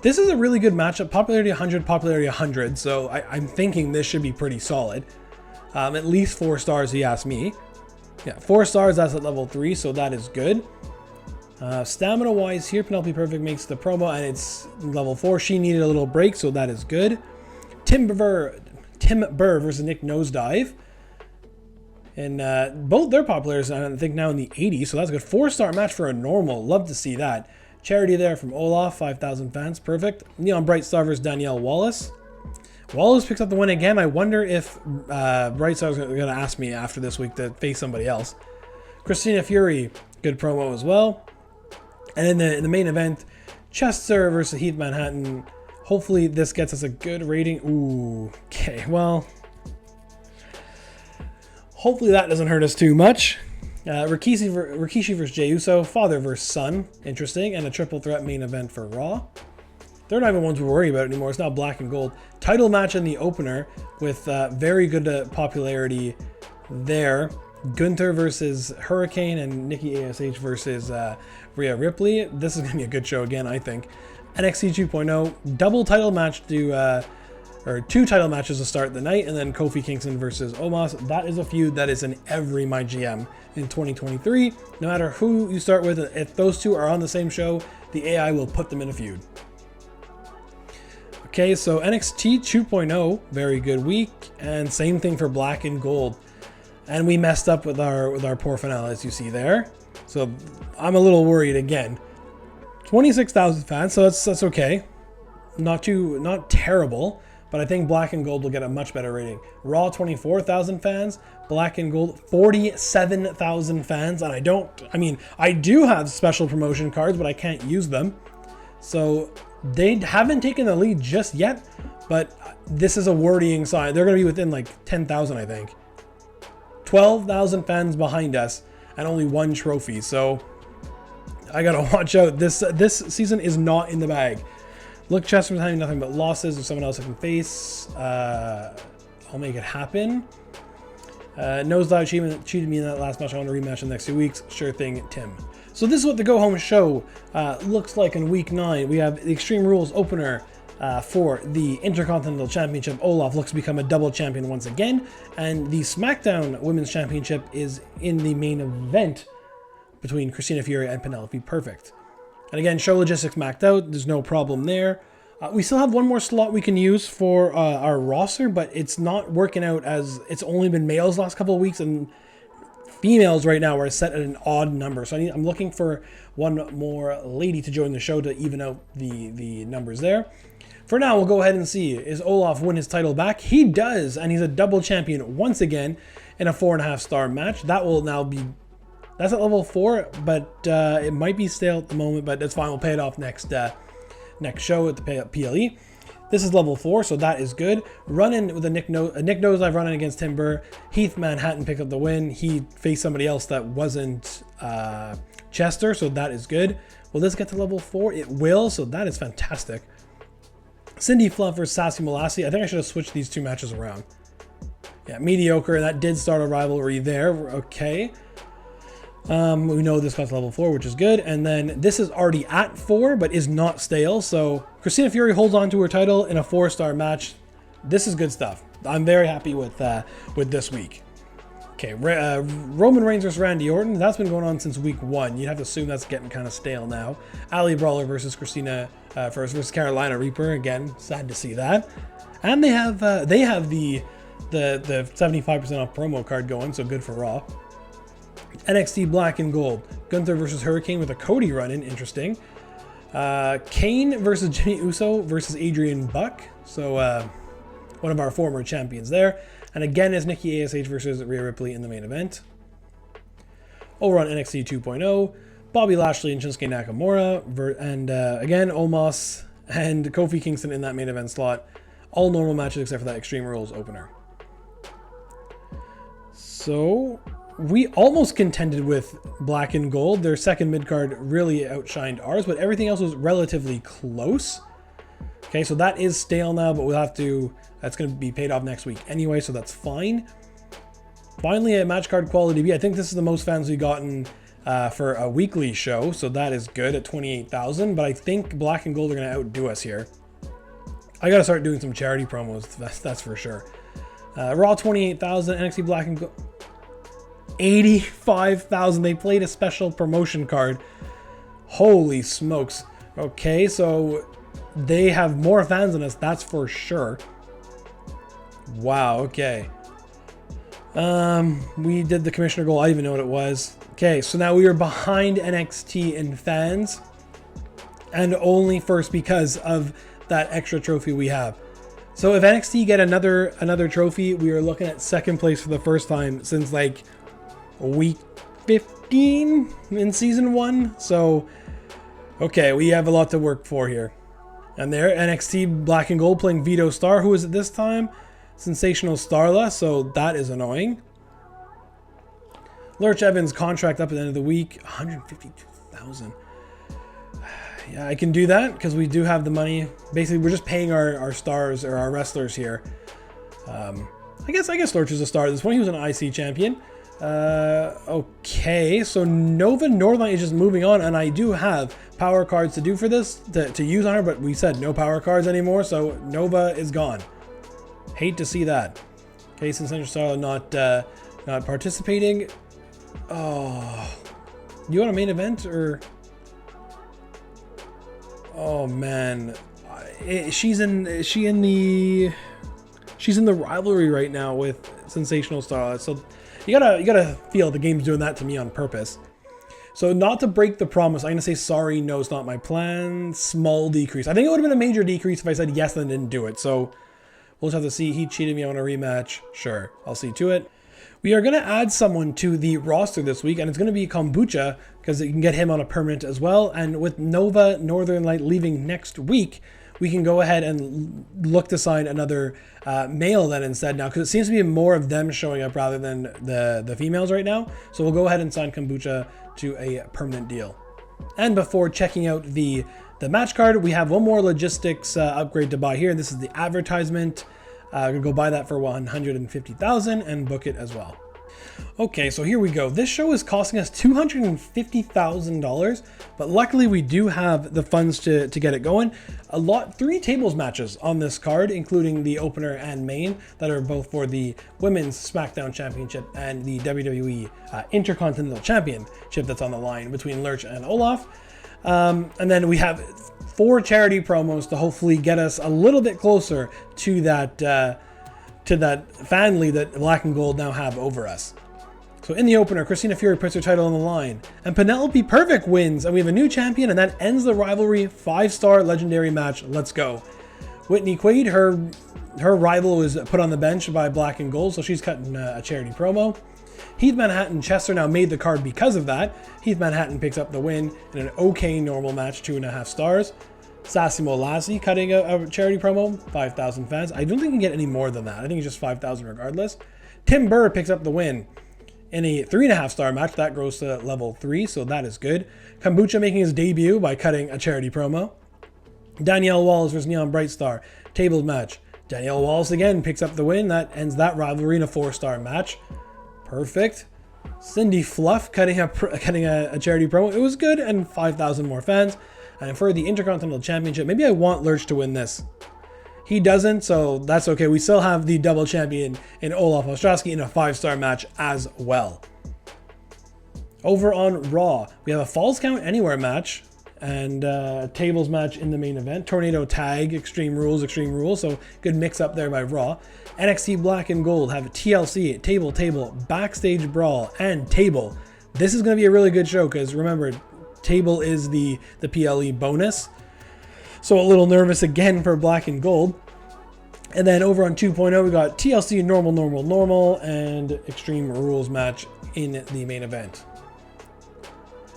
this is a really good matchup. Popularity 100, popularity 100. So I'm thinking this should be pretty solid. At least 4 stars, if you ask me. Yeah, 4 stars, that's at level 3, so that is good. Stamina-wise here, Penelope Perfect makes the promo, and it's level 4. She needed a little break, so that is good. Tim Burr versus Nick Nosedive. And both their populars, I think, now in the 80s, so that's a good 4-star match for a normal. Love to see that. Charity there from Olaf, 5,000 fans, perfect. Neon Brightstar versus Danielle Wallace. Wallace picks up the win again. I wonder if Brightstar is going to ask me after this week to face somebody else. Christina Fury, good promo as well. And in the main event, Chester versus Heath Manhattan. Hopefully this gets us a good rating. Ooh, okay, well, hopefully that doesn't hurt us too much. Rikishi versus Jey Uso, father versus son, interesting, and a triple threat main event for Raw. They're not even ones we worry about anymore. It's now Black and Gold. Title match in the opener with very good popularity there. Gunther versus Hurricane and Nikki ASH versus Rhea Ripley. This is going to be a good show again, I think. NXT 2.0, double title match to or 2 title matches to start the night, and then Kofi Kingston versus Omos. That is a feud that is in every MyGM in 2023. No matter who you start with, if those two are on the same show, the AI will put them in a feud. Okay, so NXT 2.0, very good week, and same thing for Black and Gold. And we messed up with our poor finale, as you see there. So I'm a little worried again. 26,000 fans, so that's okay. Not terrible, but I think Black and Gold will get a much better rating. Raw 24,000 fans, Black and Gold 47,000 fans, and I do have special promotion cards, but I can't use them. So they haven't taken the lead just yet, but this is a worrying sign. They're going to be within like 10,000, I think. 12,000 fans behind us and only 1 trophy. So I got to watch out. This season is not in the bag. Look, Chester's having nothing but losses. There's someone else I can face. I'll make it happen. Nosedive cheated me in that last match. I want to rematch in the next 2 weeks. Sure thing, Tim. So this is what the Go Home show looks like in week 9. We have the Extreme Rules opener for the Intercontinental Championship. Olaf looks to become a double champion once again. And the SmackDown Women's Championship is in the main event between Christina Fury and Penelope Perfect. And again, show logistics maxed out. There's no problem there. We still have one more slot we can use for our roster, but it's not working out as it's only been males last couple of weeks, and females right now are set at an odd number. So I'm looking for one more lady to join the show to even out the numbers there. For now, we'll go ahead and see. Is Olaf win his title back? He does, and he's a double champion once again in a 4.5-star match. That will now be... That's at level 4, but it might be stale at the moment, but that's fine. We'll pay it off next show at the PLE. This is level 4, so that is good. Run-in with a Nick Nosedive run-in against Tim Burr. Heath Manhattan picked up the win. He faced somebody else that wasn't Chester, so that is good. Will this get to level 4? It will, so that is fantastic. Cindy Fluff versus Sassy Molassie. I think I should have switched these 2 matches around. Yeah, mediocre, and that did start a rivalry there. Okay. We know this got to level 4, which is good. And then this is already at 4, but is not stale. So Christina Fury holds on to her title in a 4-star match. This is good stuff. I'm very happy with this week. Okay, Roman Reigns versus Randy Orton. That's been going on since week 1. You'd have to assume that's getting kind of stale now. Ali Brawler versus Christina versus Carolina Reaper. Again, sad to see that. And they have the 75% off promo card going, so good for Raw. NXT Black and Gold. Gunther versus Hurricane with a Cody run-in. Interesting. Kane versus Jimmy Uso versus Adrian Buck. So one of our former champions there. And again is Nikki ASH versus Rhea Ripley in the main event. Over on NXT 2.0, Bobby Lashley and Shinsuke Nakamura. And again, Omos and Kofi Kingston in that main event slot. All normal matches except for that Extreme Rules opener. So we almost contended with Black and Gold. Their second mid-card really outshined ours, but everything else was relatively close. Okay, so that is stale now, but we'll have to... That's going to be paid off next week anyway, so that's fine. Finally, a match card quality B. I think this is the most fans we've gotten for a weekly show, so that is good at 28,000, but I think Black and Gold are going to outdo us here. I got to start doing some charity promos, that's for sure. Raw 28,000, NXT Black and Gold... 85,000. They played a special promotion card. Holy smokes. Okay, so they have more fans than us, that's for sure. Wow, okay. We did the commissioner goal. I didn't even know what it was. Okay, so now we are behind NXT in fans, and only first because of that extra trophy we have. So if NXT get another trophy, we are looking at second place for the first time since like week 15 in season 1. So okay, we have a lot to work for here. And there, NXT Black and Gold playing Vito Star. Who is it this time? Sensational Starla, so that is annoying. Lurch Evans contract up at the end of the week, 152,000. Yeah, I can do that because we do have the money. Basically, we're just paying our stars or our wrestlers here. I guess Lurch is a star. This one, he was an IC champion. Okay, so Nova Northline is just moving on, and I do have power cards to do for this to use on her, but we said no power cards anymore, so Nova is gone. Hate to see that. Okay, since Central Star not participating. Oh, you want a main event or? Oh man, she's in the rivalry right now with Sensational Star. So you gotta feel the game's doing that to me on purpose. So not to break the promise, I'm gonna say sorry. No, it's not my plan. Small decrease. I think it would have been a major decrease if I said yes and didn't do it. So we'll just have to see. He cheated me on a rematch. Sure, I'll see to it. We are going to add someone to the roster this week, and it's going to be Kombucha, because you can get him on a permanent as well. And with Nova Northern Light leaving next week, we can go ahead and look to sign another male then instead now, because it seems to be more of them showing up rather than the females right now. So we'll go ahead and sign Kombucha to a permanent deal. And before checking out the match card, we have one more logistics upgrade to buy here. This is the advertisement. I'm gonna go buy that for 150,000 and book it as well. Okay, so here we go. This show is costing us $250,000, but luckily we do have the funds to get it going. 3 tables matches on this card, including the opener and main, that are both for the Women's SmackDown Championship and the WWE Intercontinental Championship that's on the line between Lurch and Olaf. And then we have 4 charity promos to hopefully get us a little bit closer to that fan lead that Black and Gold now have over us. So in the opener, Christina Fury puts her title on the line, and Penelope Perfect wins, and we have a new champion, and that ends the rivalry. 5-star legendary match. Let's go. Whitney Quaid, her rival was put on the bench by Black and Gold, so she's cutting a charity promo. Heath Manhattan Chester now made the card because of that. Heath Manhattan picks up the win in an okay normal match, 2.5 stars. Sassimo Lassie cutting a charity promo, 5,000 fans. I don't think you can get any more than that. I think it's just 5,000 regardless. Tim Burr picks up the win in a 3.5 star match. That grows to level 3, so that is good. Kombucha making his debut by cutting a charity promo. Danielle Wallace versus Neon Brightstar, tables match. Danielle Wallace again picks up the win. That ends that rivalry in a 4-star match. Perfect. Cindy Fluff cutting a charity promo. It was good, and 5,000 more fans. And for the Intercontinental Championship, maybe I want Lurch to win this. He doesn't, so that's okay. We still have the double champion in Olaf Ostrowski in a 5-star match as well. Over on Raw, we have a Falls Count Anywhere match and a tables match in the main event. Tornado Tag, Extreme Rules, so good mix up there by Raw. NXT Black and Gold have TLC, Table, Backstage Brawl, and Table. This is going to be a really good show because remember, Table is the PLE bonus. So a little nervous again for Black and Gold. And then over on 2.0, we got TLC Normal, and Extreme Rules match in the main event.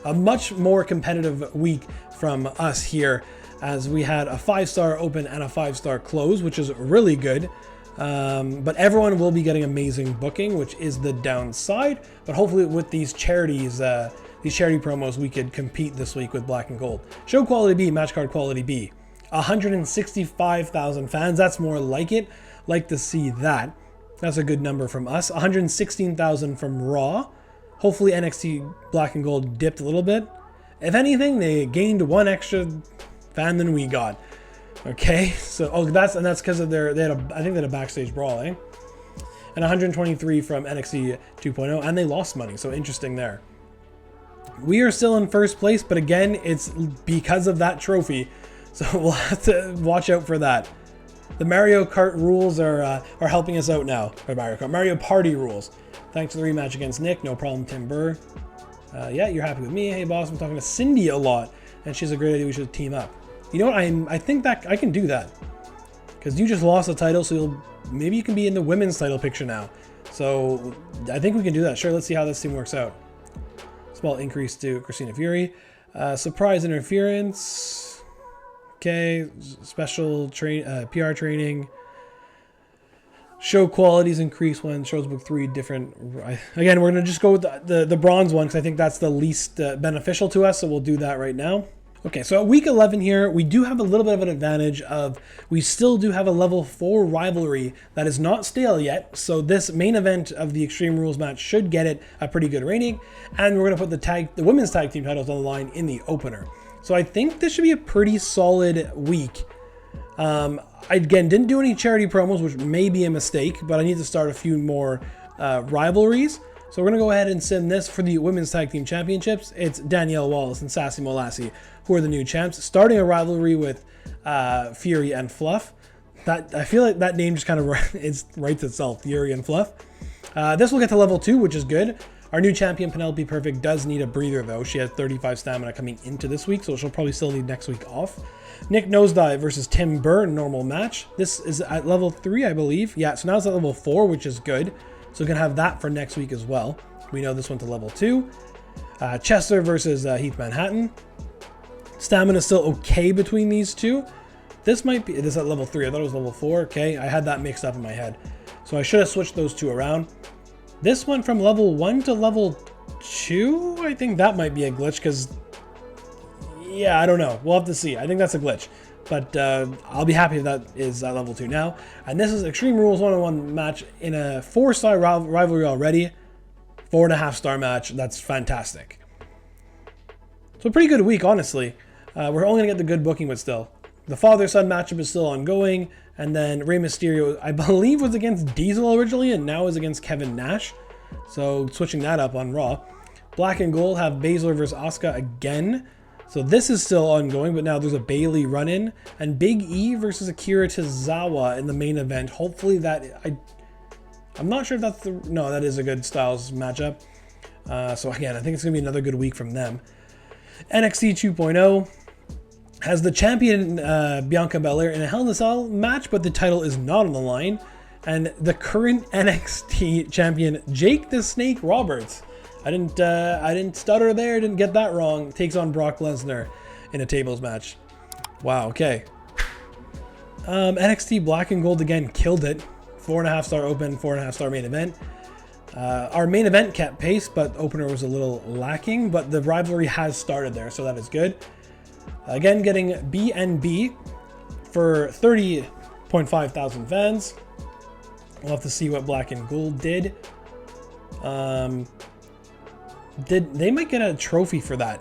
A much more competitive week from us here, as we had a 5-star open and a 5-star close, which is really good. But everyone will be getting amazing booking, which is the downside. But hopefully with these charities, these charity promos, we could compete this week with Black and Gold. Show quality B, match card quality B. 165,000 fans, that's more like it. Like to see that. That's a good number from us. 116,000 from Raw. Hopefully NXT Black and Gold dipped a little bit. If anything, they gained 1 extra fan than we got. Okay, so that's because of I think they had a backstage brawl, eh? And 123 from NXT 2.0, and they lost money, so interesting there. We are still in first place, but again, it's because of that trophy, so we'll have to watch out for that. The Mario Kart rules are helping us out now. Or Mario Party rules. Thanks to the rematch against Nick, no problem, Tim Burr. Yeah, you're happy with me. Hey, boss, I'm talking to Cindy a lot, and she's a great idea. We should team up. You know what? I think that I can do that because you just lost the title, so maybe you can be in the women's title picture now. So I think we can do that. Sure, let's see how this team works out. Small increase to Christina Fury. Surprise interference. Okay, special PR training. Show qualities increase when shows book 3 different. Again, we're going to just go with the bronze one because I think that's the least beneficial to us, so we'll do that right now. Okay, so at week 11 here, we do have a little bit of an advantage of, we still do have a level 4 rivalry that is not stale yet, so this main event of the Extreme Rules match should get it a pretty good rating, and we're going to put the women's tag team titles on the line in the opener. So I think this should be a pretty solid week. I, again, didn't do any charity promos, which may be a mistake, but I need to start a few more rivalries. So we're going to go ahead and send this for the Women's Tag Team Championships. It's Danielle Wallace and Sassy Molassie who are the new champs, starting a rivalry with Fury and Fluff. That, I feel like that name just kind of writes itself, Fury and Fluff. This will get to level 2, which is good. Our new champion, Penelope Perfect, does need a breather, though. She has 35 stamina coming into this week, so she'll probably still need next week off. Nick Nosedive versus Tim Burr, normal match. This is at level 3, I believe. Yeah, so now it's at level 4, which is good. So we can have that for next week as well. We know this went to level 2. Chester versus Heath Manhattan. Stamina still okay between these two. This might be, this is at level 3. I thought it was level 4. Okay, I had that mixed up in my head. So I should have switched those two around. This went from level 1 to level 2. I think that might be a glitch because, yeah, I don't know. We'll have to see. I think that's a glitch. But I'll be happy if that is at level 2 now. And this is Extreme Rules 1-on-1 match in a 4-star rivalry already. 4.5-star match. That's fantastic. So a pretty good week, honestly. We're only going to get the good booking, but still. The father-son matchup is still ongoing. And then Rey Mysterio, I believe, was against Diesel originally and now is against Kevin Nash. So switching that up on Raw. Black and Gold have Baszler versus Asuka again. So this is still ongoing, but now there's a Bailey run-in. And Big E versus Akira Tozawa in the main event. Hopefully that... I'm not sure if that's the... No, that is a good Styles matchup. So again, I think it's going to be another good week from them. NXT 2.0 has the champion Bianca Belair in a Hell in a Cell match, but the title is not on the line. And the current NXT champion, Jake the Snake Roberts, I didn't stutter there, didn't get that wrong, takes on Brock Lesnar in a tables match. Wow, okay. NXT Black and Gold again killed it. 4.5-star open, 4.5-star main event. Our main event kept pace, but opener was a little lacking, but the rivalry has started there, so that is good. Again, getting BNB for 30.5 thousand fans. We'll have to see what Black and Gold did. They might get a trophy for that.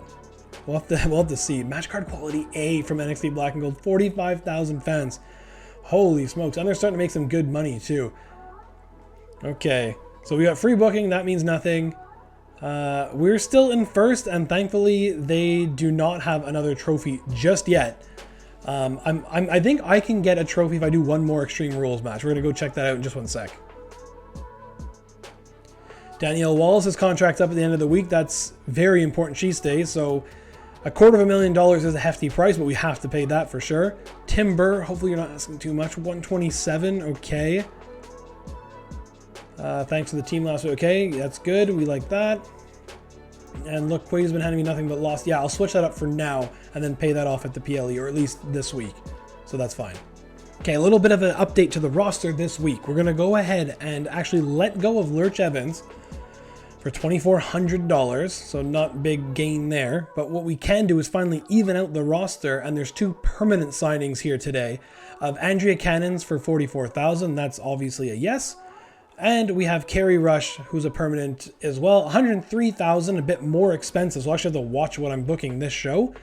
We'll have to see. Match card quality A from NXT Black and Gold, 45,000 fans. Holy smokes. And they're starting to make some good money too. Okay. So we got free booking. That means nothing. We're still in first, and thankfully they do not have another trophy just yet. I think I can get a trophy if I do one more Extreme Rules match. We're going to go check that out in just one sec. Danielle Wallace's contract's up at the end of the week. That's very important she stays. So $250,000 is a hefty price, but we have to pay that for sure. Tim Burr, hopefully you're not asking too much. 127, okay. Thanks to the team last week. Okay, that's good. We like that. And look, Quay's been handing me nothing but lost. Yeah, I'll switch that up for now and then pay that off at the PLE, or at least this week. So that's fine. Okay, a little bit of an update to the roster this week. We're going to go ahead and actually let go of Lurch Evans for $2,400. So not big gain there. But what we can do is finally even out the roster. And there's 2 permanent signings here today of Andrea Cannons for $44,000. That's obviously a yes. And we have Carrie Rush, who's a permanent as well. $103,000, a bit more expensive. So I actually have to watch what I'm booking this show.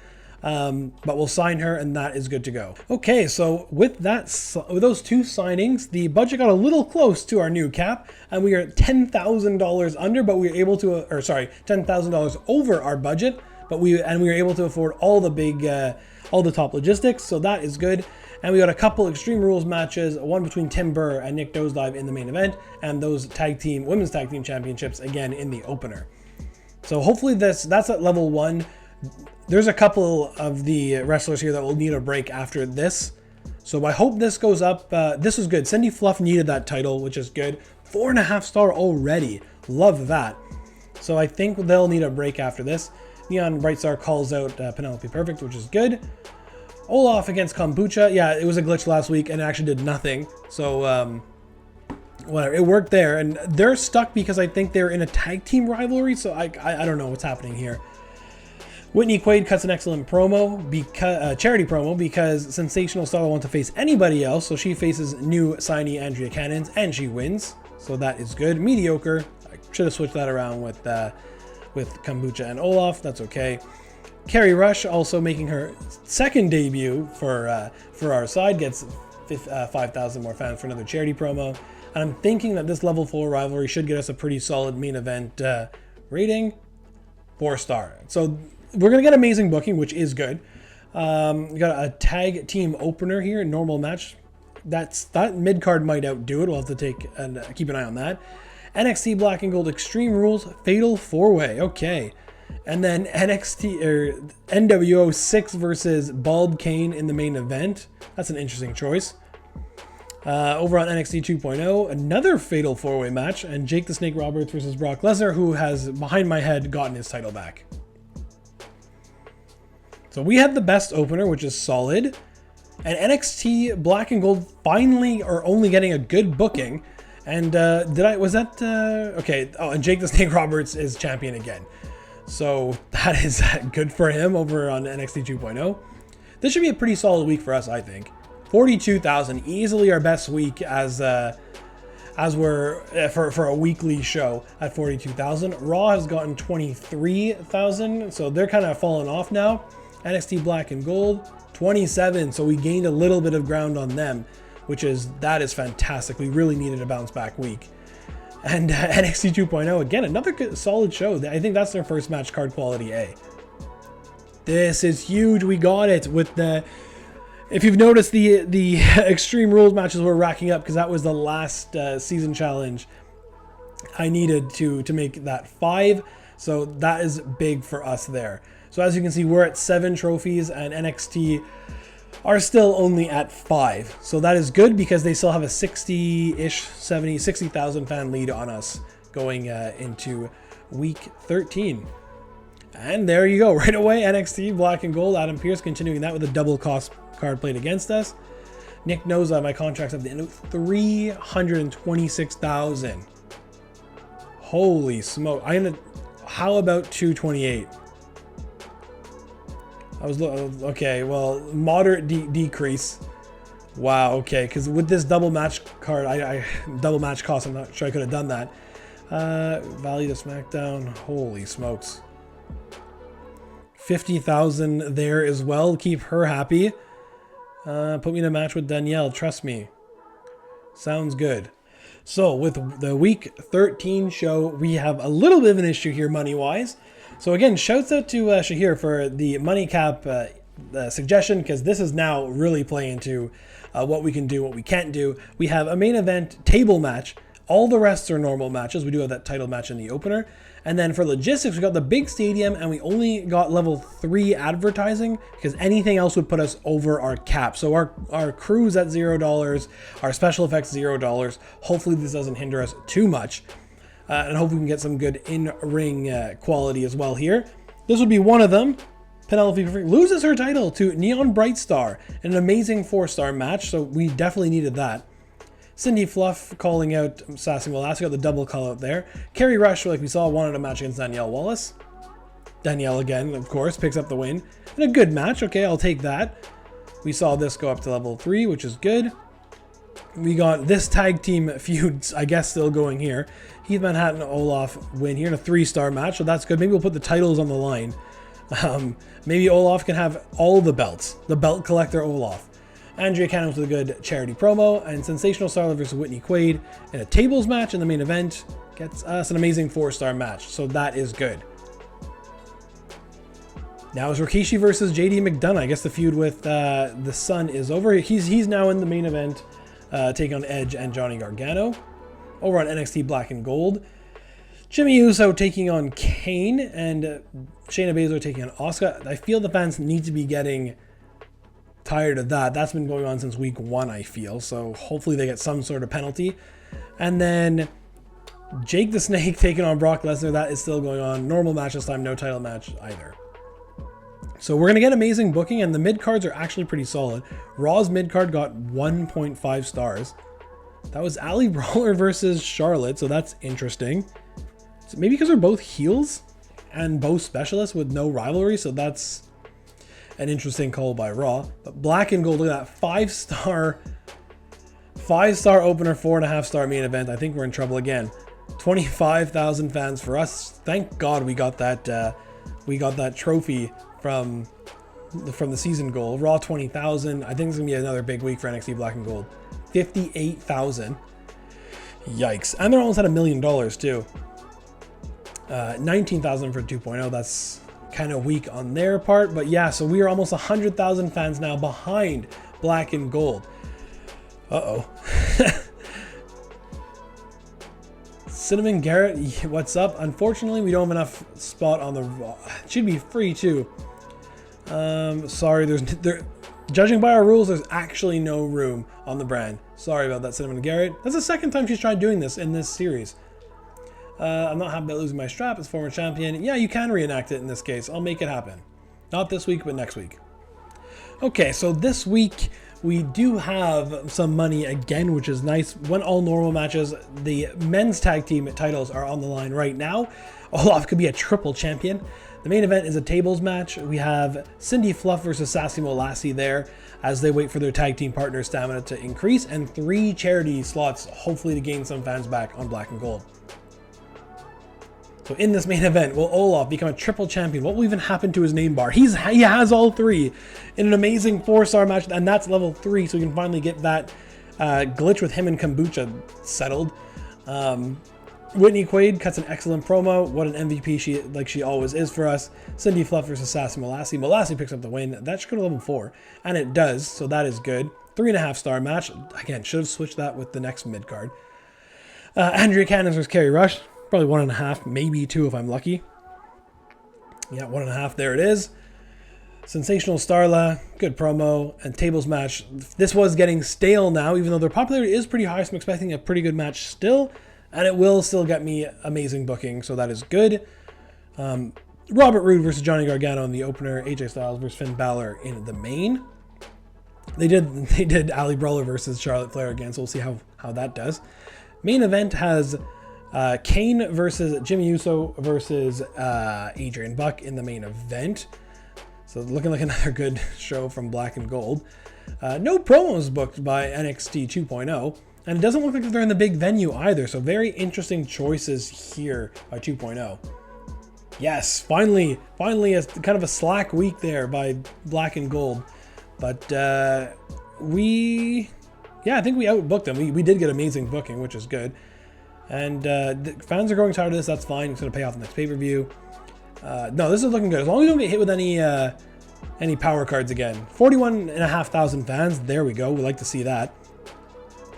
But we'll sign her, and that is good to go. Okay, so with those 2 signings, the budget got a little close to our new cap, and we are $10,000 under, but we were able to, or sorry, $10,000 over our budget, but we were able to afford all the top logistics, so that is good. And we got a couple Extreme Rules matches, one between Tim Burr and Nick Nosedive in the main event, and those women's tag team championships again in the opener. So hopefully that's at level 1. There's a couple of the wrestlers here that will need a break after this. So I hope this goes up. This was good. Cindy Fluff needed that title, which is good. 4.5-star already. Love that. So I think they'll need a break after this. Neon Brightstar calls out Penelope Perfect, which is good. Olaf against Kombucha. Yeah, it was a glitch last week and it actually did nothing. So, whatever. It worked there. And they're stuck because I think they're in a tag team rivalry. So I don't know what's happening here. Whitney Quaid cuts an excellent promo, charity promo, because Sensational Star wants to face anybody else. So she faces new signee Andrea Cannons and she wins. So that is good. Mediocre. I should have switched that around with Kombucha and Olaf. That's okay. Carrie Rush also making her second debut for our side, gets 5,000 more fans for another charity promo. And I'm thinking that this level 4 rivalry should get us a pretty solid main event rating, 4-star. So we're going to get amazing booking, which is good. We got a tag team opener here, normal match. That mid card might outdo it. We'll have to keep an eye on that. NXT Black and Gold Extreme Rules Fatal 4-Way. Okay. And then NWO 6 versus Bald Kane in the main event. That's an interesting choice. Over on NXT 2.0, another Fatal 4-Way match, and Jake the Snake Roberts versus Brock Lesnar, who has, behind my head, gotten his title back. So we had the best opener, which is solid. And NXT Black and Gold finally are only getting a good booking. And okay. Oh, and Jake the Snake Roberts is champion again. So that is good for him over on NXT 2.0. This should be a pretty solid week for us, I think. 42,000, easily our best week as we're for a weekly show at 42,000. Raw has gotten 23,000, so they're kind of falling off now. NXT Black and Gold 27, so we gained a little bit of ground on them, that is fantastic. We really needed a bounce back week. And NXT 2.0, again, another good, solid show. I think that's their first match card quality A. This is huge. We got it with if you've noticed, the Extreme Rules matches were racking up because that was the last season challenge I needed to make that 5. So that is big for us there. So as you can see, we're at 7 trophies and NXT are still only at 5. So that is good because they still have a 60,000 fan lead on us going into week 13. And there you go. Right away, NXT Black and Gold, Adam Pearce continuing that with a double cost card played against us. Nick knows my contract's at the end of 326,000. Holy smoke. How about 228? Okay, well, moderate decrease. Wow, okay, because with this double match card, double match cost, I'm not sure I could have done that. Value to SmackDown, holy smokes. 50,000 there as well, keep her happy. Put me in a match with Danielle, trust me. Sounds good. So with the week 13 show, we have a little bit of an issue here money-wise. So again, shouts out to Shahir for the money cap suggestion, because this is now really playing into what we can do, what we can't do. We have a main event table match. All the rest are normal matches. We do have that title match in the opener. And then for logistics, we got the big stadium, and we only got level 3 advertising because anything else would put us over our cap. So our crew's at $0, our special effects $0. Hopefully this doesn't hinder us too much. And hope we can get some good in-ring quality as well here. This would be one of them. Penelope loses her title to Neon Brightstar in an amazing 4-star match, so we definitely needed that. Cindy Fluff calling out Sassy Molasses, got the double call out there. Carrie Rush, like we saw, wanted a match against Danielle Wallace. Danielle again, of course, picks up the win. And a good match, okay, I'll take that. We saw this go up to level 3, which is good. We got this tag team feud, I guess, still going here. Heath Manhattan Olaf win here in a 3-star match, so that's good. Maybe we'll put the titles on the line. Maybe Olaf can have all the belts. The belt collector Olaf. Andrea Cannon with a good charity promo, and Sensational Starlet versus Whitney Quaid in a tables match in the main event gets us an amazing 4-star match, so that is good. Now it's Rikishi versus JD McDonough. I guess the feud with the Sun is over. He's now in the main event, taking on Edge and Johnny Gargano. Over on NXT Black and Gold, Jimmy Uso taking on Kane, and Shayna Baszler taking on Asuka. I feel the fans need to be getting tired of that. That's been going on since week 1, I feel. So hopefully they get some sort of penalty. And then Jake the Snake taking on Brock Lesnar. That is still going on. Normal match this time, no title match either. So we're going to get amazing booking, and the mid-cards are actually pretty solid. Raw's mid-card got 1.5 stars. That was Ali Brawler versus Charlotte, so that's interesting. So maybe because they're both heels and both specialists with no rivalry, so that's an interesting call by Raw. But Black and Gold, look at that, 5-star opener, 4.5-star main event. I think we're in trouble again. 25,000 fans for us. Thank God we got that trophy from from the season goal. Raw 20,000. I think it's gonna be another big week for NXT Black and Gold. 58,000. Yikes. And they're almost at $1 million too. 19,000 for 2.0. That's kind of weak on their part, but yeah, so we are almost 100,000 fans now behind Black and Gold. Uh-oh. Cinnamon Garrett, what's up? Unfortunately, we don't have enough spot on the Raw. It should be free too. Sorry, judging by our rules, there's actually no room on the brand. Sorry about that, Cinnamon Garrett. That's the second time she's tried doing this in this series. I'm not happy about losing my strap as former champion. Yeah, you can reenact it in this case. I'll make it happen. Not this week, but next week. Okay, so this week we do have some money again, which is nice. When all normal matches, the men's tag team titles are on the line right now. Olaf could be a triple champion. The main event is a tables match. We have Cindy Fluff versus Sassy Molassie there as they wait for their tag team partner stamina to increase, and 3 charity slots, hopefully to gain some fans back on Black and Gold. So in this main event, will Olaf become a triple champion? What will even happen to his name bar? He has all 3 in an amazing 4-star match, and that's level 3, so we can finally get that glitch with him and Kombucha settled. Whitney Quaid cuts an excellent promo. What an MVP she always is for us. Cindy Fluff versus Sassy Molassie. Molassie picks up the win. That should go to level 4, and it does, so that is good. 3.5-star match. Again, should have switched that with the next mid card. Andrea Cannon versus Carrie Rush. Probably 1.5, maybe 2 if I'm lucky. Yeah, 1.5, there it is. Sensational Starla, good promo, and tables match. This was getting stale now, even though their popularity is pretty high, so I'm expecting a pretty good match still, and it will still get me amazing booking, so that is good. Robert Roode versus Johnny Gargano in the opener, AJ Styles versus Finn Balor in the main. They did Ali Brawler versus Charlotte Flair again, so we'll see how that does. Main event has Kane versus Jimmy Uso versus Adrian Buck in the main event. So looking like another good show from Black and Gold. No promos booked by NXT 2.0. And it doesn't look like they're in the big venue either. So very interesting choices here by 2.0. Yes, finally a kind of a slack week there by Black and Gold. But I think we outbooked them. We did get amazing booking, which is good. And the fans are growing tired of this. That's fine. It's going to pay off the next pay-per-view. No, this is looking good. As long as you don't get hit with any power cards again. 41,500 fans. There we go. We like to see that.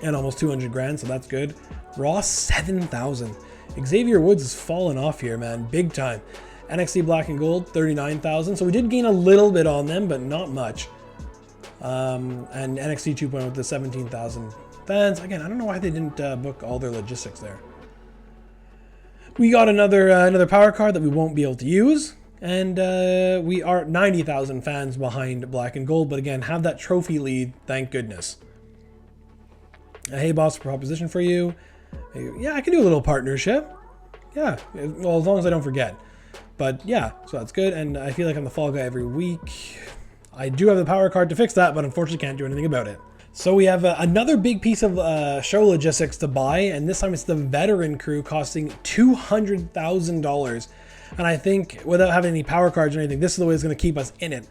And almost 200 grand, so that's good. Raw 7,000. Xavier Woods has fallen off here, man. Big time. NXT Black and Gold, 39,000. So we did gain a little bit on them, but not much. And NXT 2.0 with the 17,000 fans. Again, I don't know why they didn't book all their logistics there. We got another power card that we won't be able to use. And we are 90,000 fans behind Black and Gold. But again, have that trophy lead, thank goodness. Hey boss, proposition for you. Yeah, I can do a little partnership. Yeah, well, as long as I don't forget. But yeah, so that's good. And I feel like I'm the fall guy every week. I do have the power card to fix that, but unfortunately can't do anything about it. So we have another big piece of show logistics to buy, and this time it's the veteran crew costing $200,000. And I think without having any power cards or anything, this is the way it's going to keep us in it.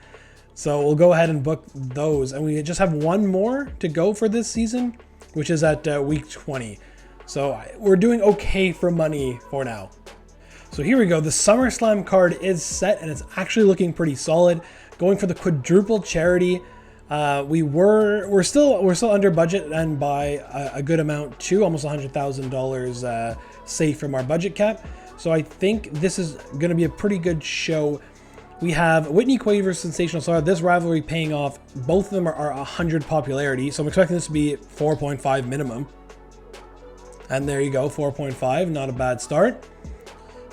So we'll go ahead and book those. And we just have one more to go for this season, which is at week 20. So we're doing okay for money for now. So here we go. The SummerSlam card is set, and it's actually looking pretty solid. Going for the quadruple charity. We're still under budget and by a good amount too, almost $100,000 safe from our budget cap. So I think this is going to be a pretty good show. We have Whitney Quaid versus Sensational Star. This rivalry paying off. Both of them are 100 popularity, so I'm expecting this to be 4.5 minimum. And there you go, 4.5, not a bad start.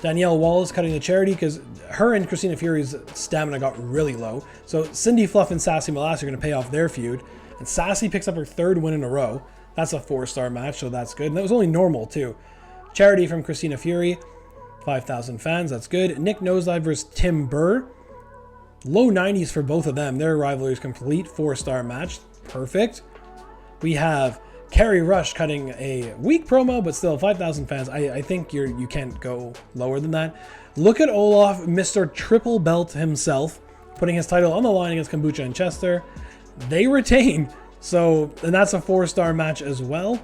Danielle Wallace cutting the charity because her and Christina Fury's stamina got really low. So Cindy Fluff and Sassy Molassie are going to pay off their feud. And Sassy picks up her 3rd win in a row. That's a 4-star match, so that's good. And that was only normal, too. Charity from Christina Fury. 5,000 fans, that's good. Nick Nosedive versus Tim Burr. Low 90s for both of them. Their rivalry is complete. 4-star match. Perfect. We have Carrie Rush cutting a weak promo, but still 5,000 fans. I think you can't go lower than that. Look at Olaf, Mr. Triple Belt himself, putting his title on the line against Kombucha and Chester. They retain. So, and that's a 4-star match as well.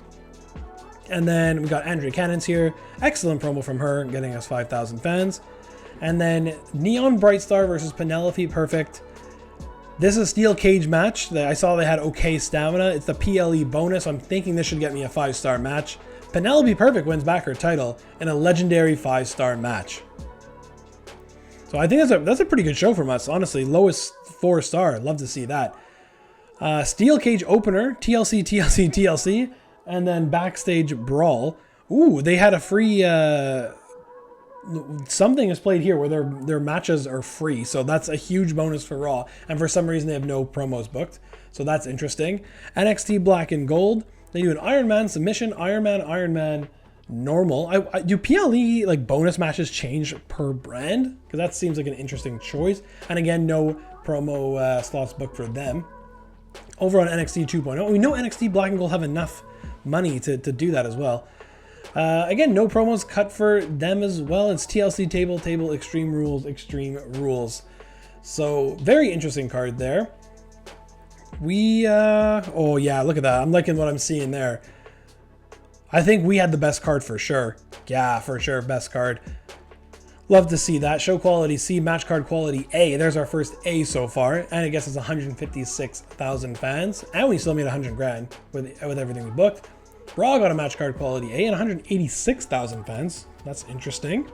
And then we got Andrea Cannons here. Excellent promo from her, getting us 5,000 fans. And then Neon Brightstar versus Penelope Perfect. This is a steel cage match. I saw they had okay stamina. It's the PLE bonus. I'm thinking this should get me a 5-star match. Penelope Perfect wins back her title in a legendary 5-star match. So I think that's a pretty good show from us, honestly. Lowest 4-star. Love to see that. Steel cage opener, TLC, TLC, TLC, and then backstage brawl. Ooh, they had a free something is played here where their matches are free, so that's a huge bonus for Raw. And for some reason they have no promos booked, so that's interesting. NXT Black and Gold. They do an Iron Man submission, Iron Man, normal. Do PLE like bonus matches change per brand? Because that seems like an interesting choice. And again, no promo slots booked for them. Over on NXT 2.0, we know NXT Black and Gold have enough money to do that as well. Again, no promos cut for them as well. It's TLC table, Extreme Rules. So very interesting card there. Oh yeah, look at that. I'm liking what I'm seeing there. I think we had the best card for sure. Yeah, for sure, best card. Love to see that. Show quality C, match card quality A. There's our first A so far, and it gets us 156,000 fans, and we still made 100 grand with everything we booked. Raw got a match card quality A and 186,000 fans. That's interesting.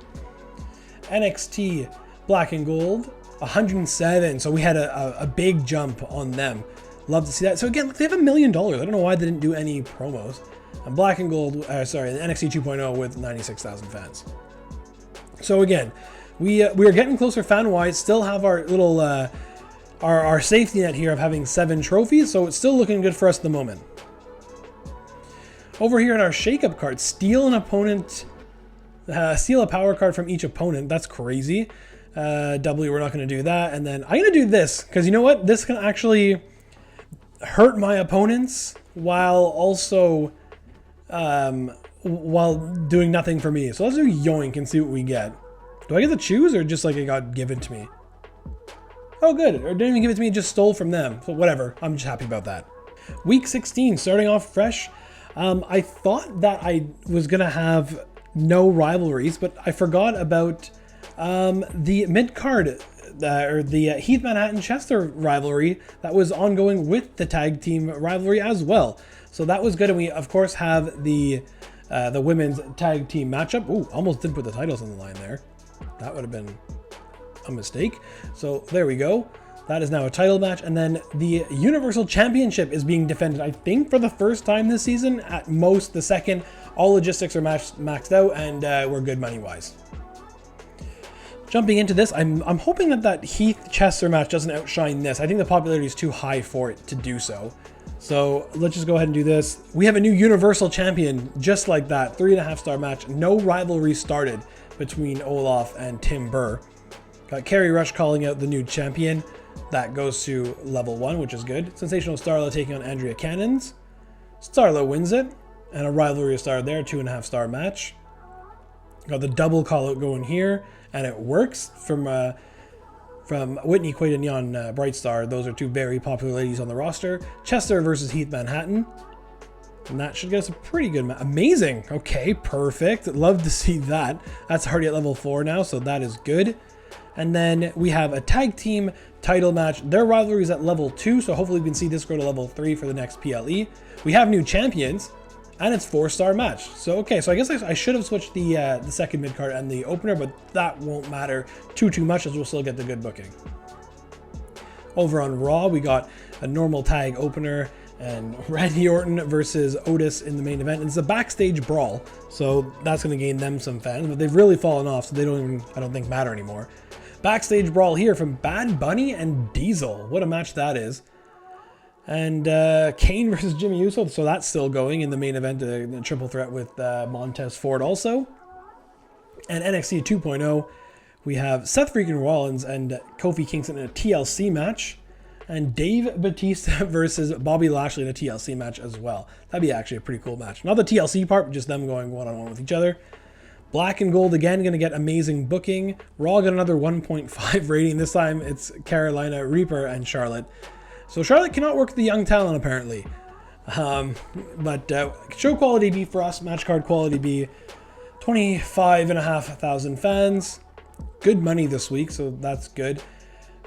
NXT Black and Gold 107. So we had a big jump on them. Love to see that. So again, look, they have $1 million. I don't know why they didn't do any promos. And Black and Gold, sorry, the NXT 2.0 with 96,000 fans. So again, we are getting closer fan-wise. Still have our little our safety net here of having 7 trophies. So it's still looking good for us at the moment. Over here in our Shakeup card, steal an opponent, steal a power card from each opponent. That's crazy. W, we're not going to do that. And then I'm going to do this because you know what? This can actually hurt my opponents while also while doing nothing for me. So let's do Yoink and see what we get. Do I get to choose or just like it got given to me? Oh, good. Or didn't even give it to me, just stole from them. So whatever. I'm just happy about that. Week 16, starting off fresh. I thought that I was going to have no rivalries, but I forgot about the mid-card, or the Heath Manhattan Chester rivalry that was ongoing with the tag team rivalry as well. So that was good, and we, of course, have the women's tag team matchup. Ooh, almost didn't put the titles on the line there. That would have been a mistake. So there we go. That is now a title match, and then the Universal Championship is being defended, I think, for the first time this season, at most the second. All logistics are maxed out, and we're good money-wise. Jumping into this, I'm hoping that Heath Chester match doesn't outshine this. I think the popularity is too high for it to do so. So let's just go ahead and do this. We have a new Universal Champion, just like that. 3.5-star match. No rivalry started between Olaf and Tim Burr. Got Kerry Rush calling out the new champion. That goes to level 1, which is good. Sensational Starla taking on Andrea Cannons. Starla wins it. And a rivalry started there, 2.5-star match. Got the double call out going here. And it works from Whitney Quaid and Neon Brightstar. Those are 2 very popular ladies on the roster. Chester versus Heath Manhattan. And that should get us a pretty good match. Amazing. Okay, perfect. Love to see that. That's already at level 4 now, so that is good. And then we have a tag team title match. Their rivalry is at level 2, so hopefully we can see this go to level 3 for the next PLE. We have new champions, and it's 4-star match. So, okay, so I guess I should have switched the second mid-card and the opener, but that won't matter too much as we'll still get the good booking. Over on Raw, we got a normal tag opener and Randy Orton versus Otis in the main event. And it's a backstage brawl, so that's going to gain them some fans, but they've really fallen off, so they don't even, I don't think, matter anymore. Backstage brawl here from Bad Bunny and Diesel. What a match that is. And Kane versus Jimmy Uso, so that's still going in the main event, the triple threat with Montez Ford also. And NXT 2.0, we have Seth freaking Rollins and Kofi Kingston in a TLC match. And Dave Bautista versus Bobby Lashley in a TLC match as well. That'd be actually a pretty cool match. Not the TLC part, but just them going one-on-one with each other. Black and Gold again going to get amazing booking. Raw got another 1.5 rating. This time it's Carolina Reaper and Charlotte. So Charlotte cannot work the young talent apparently. But show quality B for us, match card quality B. 25,500 fans. Good money this week, so that's good.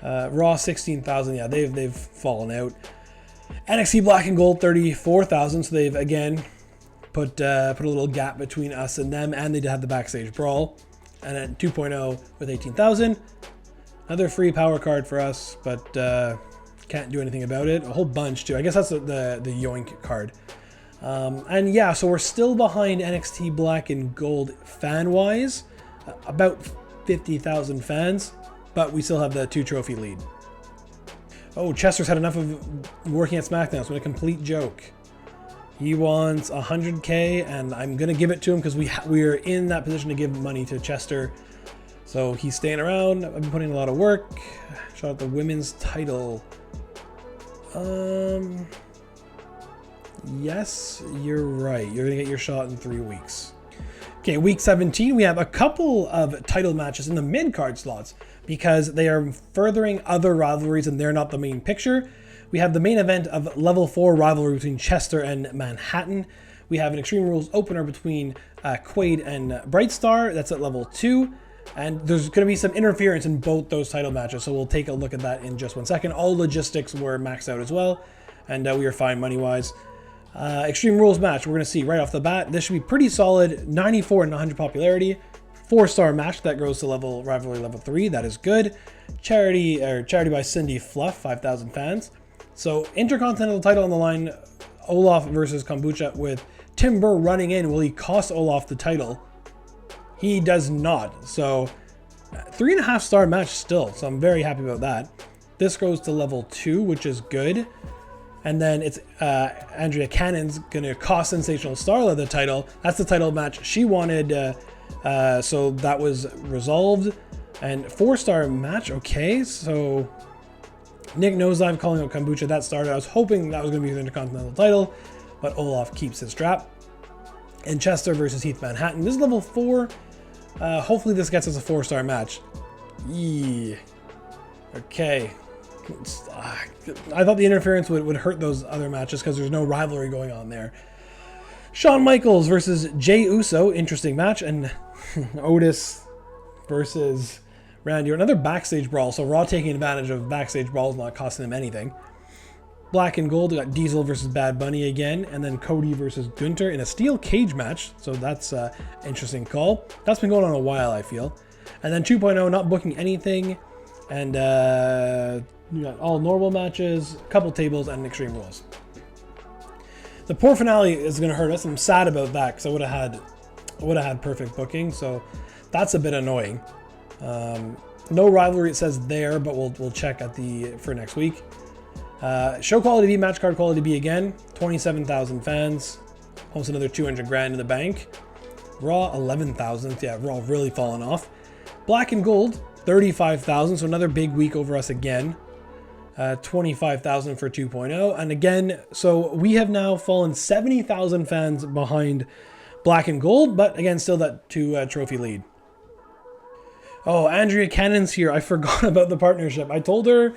Raw 16,000. Yeah, they've fallen out. NXT Black and Gold 34,000. So they've again put a little gap between us and them, and they did have the backstage brawl. And then 2.0 with 18,000. Another free power card for us, but can't do anything about it. A whole bunch too. I guess that's the Yoink card. And yeah, so we're still behind NXT Black and Gold fan-wise, about 50,000 fans, but we still have the 2 trophy lead. Oh, Chester's had enough of working at SmackDown. It's been a complete joke. He wants 100K, and I'm gonna give it to him because we're in that position to give money to Chester. So he's staying around. I've been putting a lot of work. Shot at the women's title. Yes, you're right. You're gonna get your shot in 3 weeks. Okay, week 17, we have a couple of title matches in the mid-card slots because they are furthering other rivalries and they're not the main picture. We have the main event of level 4 rivalry between Chester and Manhattan. We have an Extreme Rules opener between Quaid and Brightstar. That's at level 2. And there's going to be some interference in both those title matches, so we'll take a look at that in just 1 second. All logistics were maxed out as well, and we are fine money-wise. Extreme Rules match, we're going to see right off the bat. This should be pretty solid, 94 and 100 popularity. 4-star match that grows to rivalry level 3. That is good. Charity by Cindy Fluff, 5,000 fans. So Intercontinental title on the line. Olaf versus Kombucha with Tim Burr running in. Will he cost Olaf the title? He does not. So 3.5-star match still. So I'm very happy about that. This goes to level 2, which is good. And then it's Andrea Cannon's going to cost Sensational Starla the title. That's the title match she wanted. So that was resolved. And 4-star match. Okay, so Nick Nosedive calling out Kombucha. That started. I was hoping that was going to be the Intercontinental title, but Olaf keeps his strap. And Chester versus Heath Manhattan. This is level 4. Hopefully this gets us a 4-star match. Yeah. Okay. I thought the interference would hurt those other matches because there's no rivalry going on there. Shawn Michaels versus Jey Uso. Interesting match. And Otis versus Randy. Another backstage brawl. So Raw taking advantage of backstage brawls, not costing them anything. Black and Gold, we got Diesel versus Bad Bunny again, and then Cody versus Gunther in a steel cage match. So that's an interesting call. That's been going on a while, I feel. And then 2.0 not booking anything, and you got all normal matches, a couple tables, and Extreme Rules. The poor finale is going to hurt us. I'm sad about that because I would have had perfect booking. So that's a bit annoying. No rivalry, it says there, but we'll check for next week. Show quality B, match card quality B again. 27,000 fans, almost another 200 grand in the bank. Raw 11,000. Yeah, Raw really fallen off. Black and Gold 35,000. So another big week over us again. 25,000 for 2.0. And again, so we have now fallen 70,000 fans behind Black and Gold, but again, still that 2 trophy lead. Oh, Andrea Cannon's here. I forgot about the partnership. I told her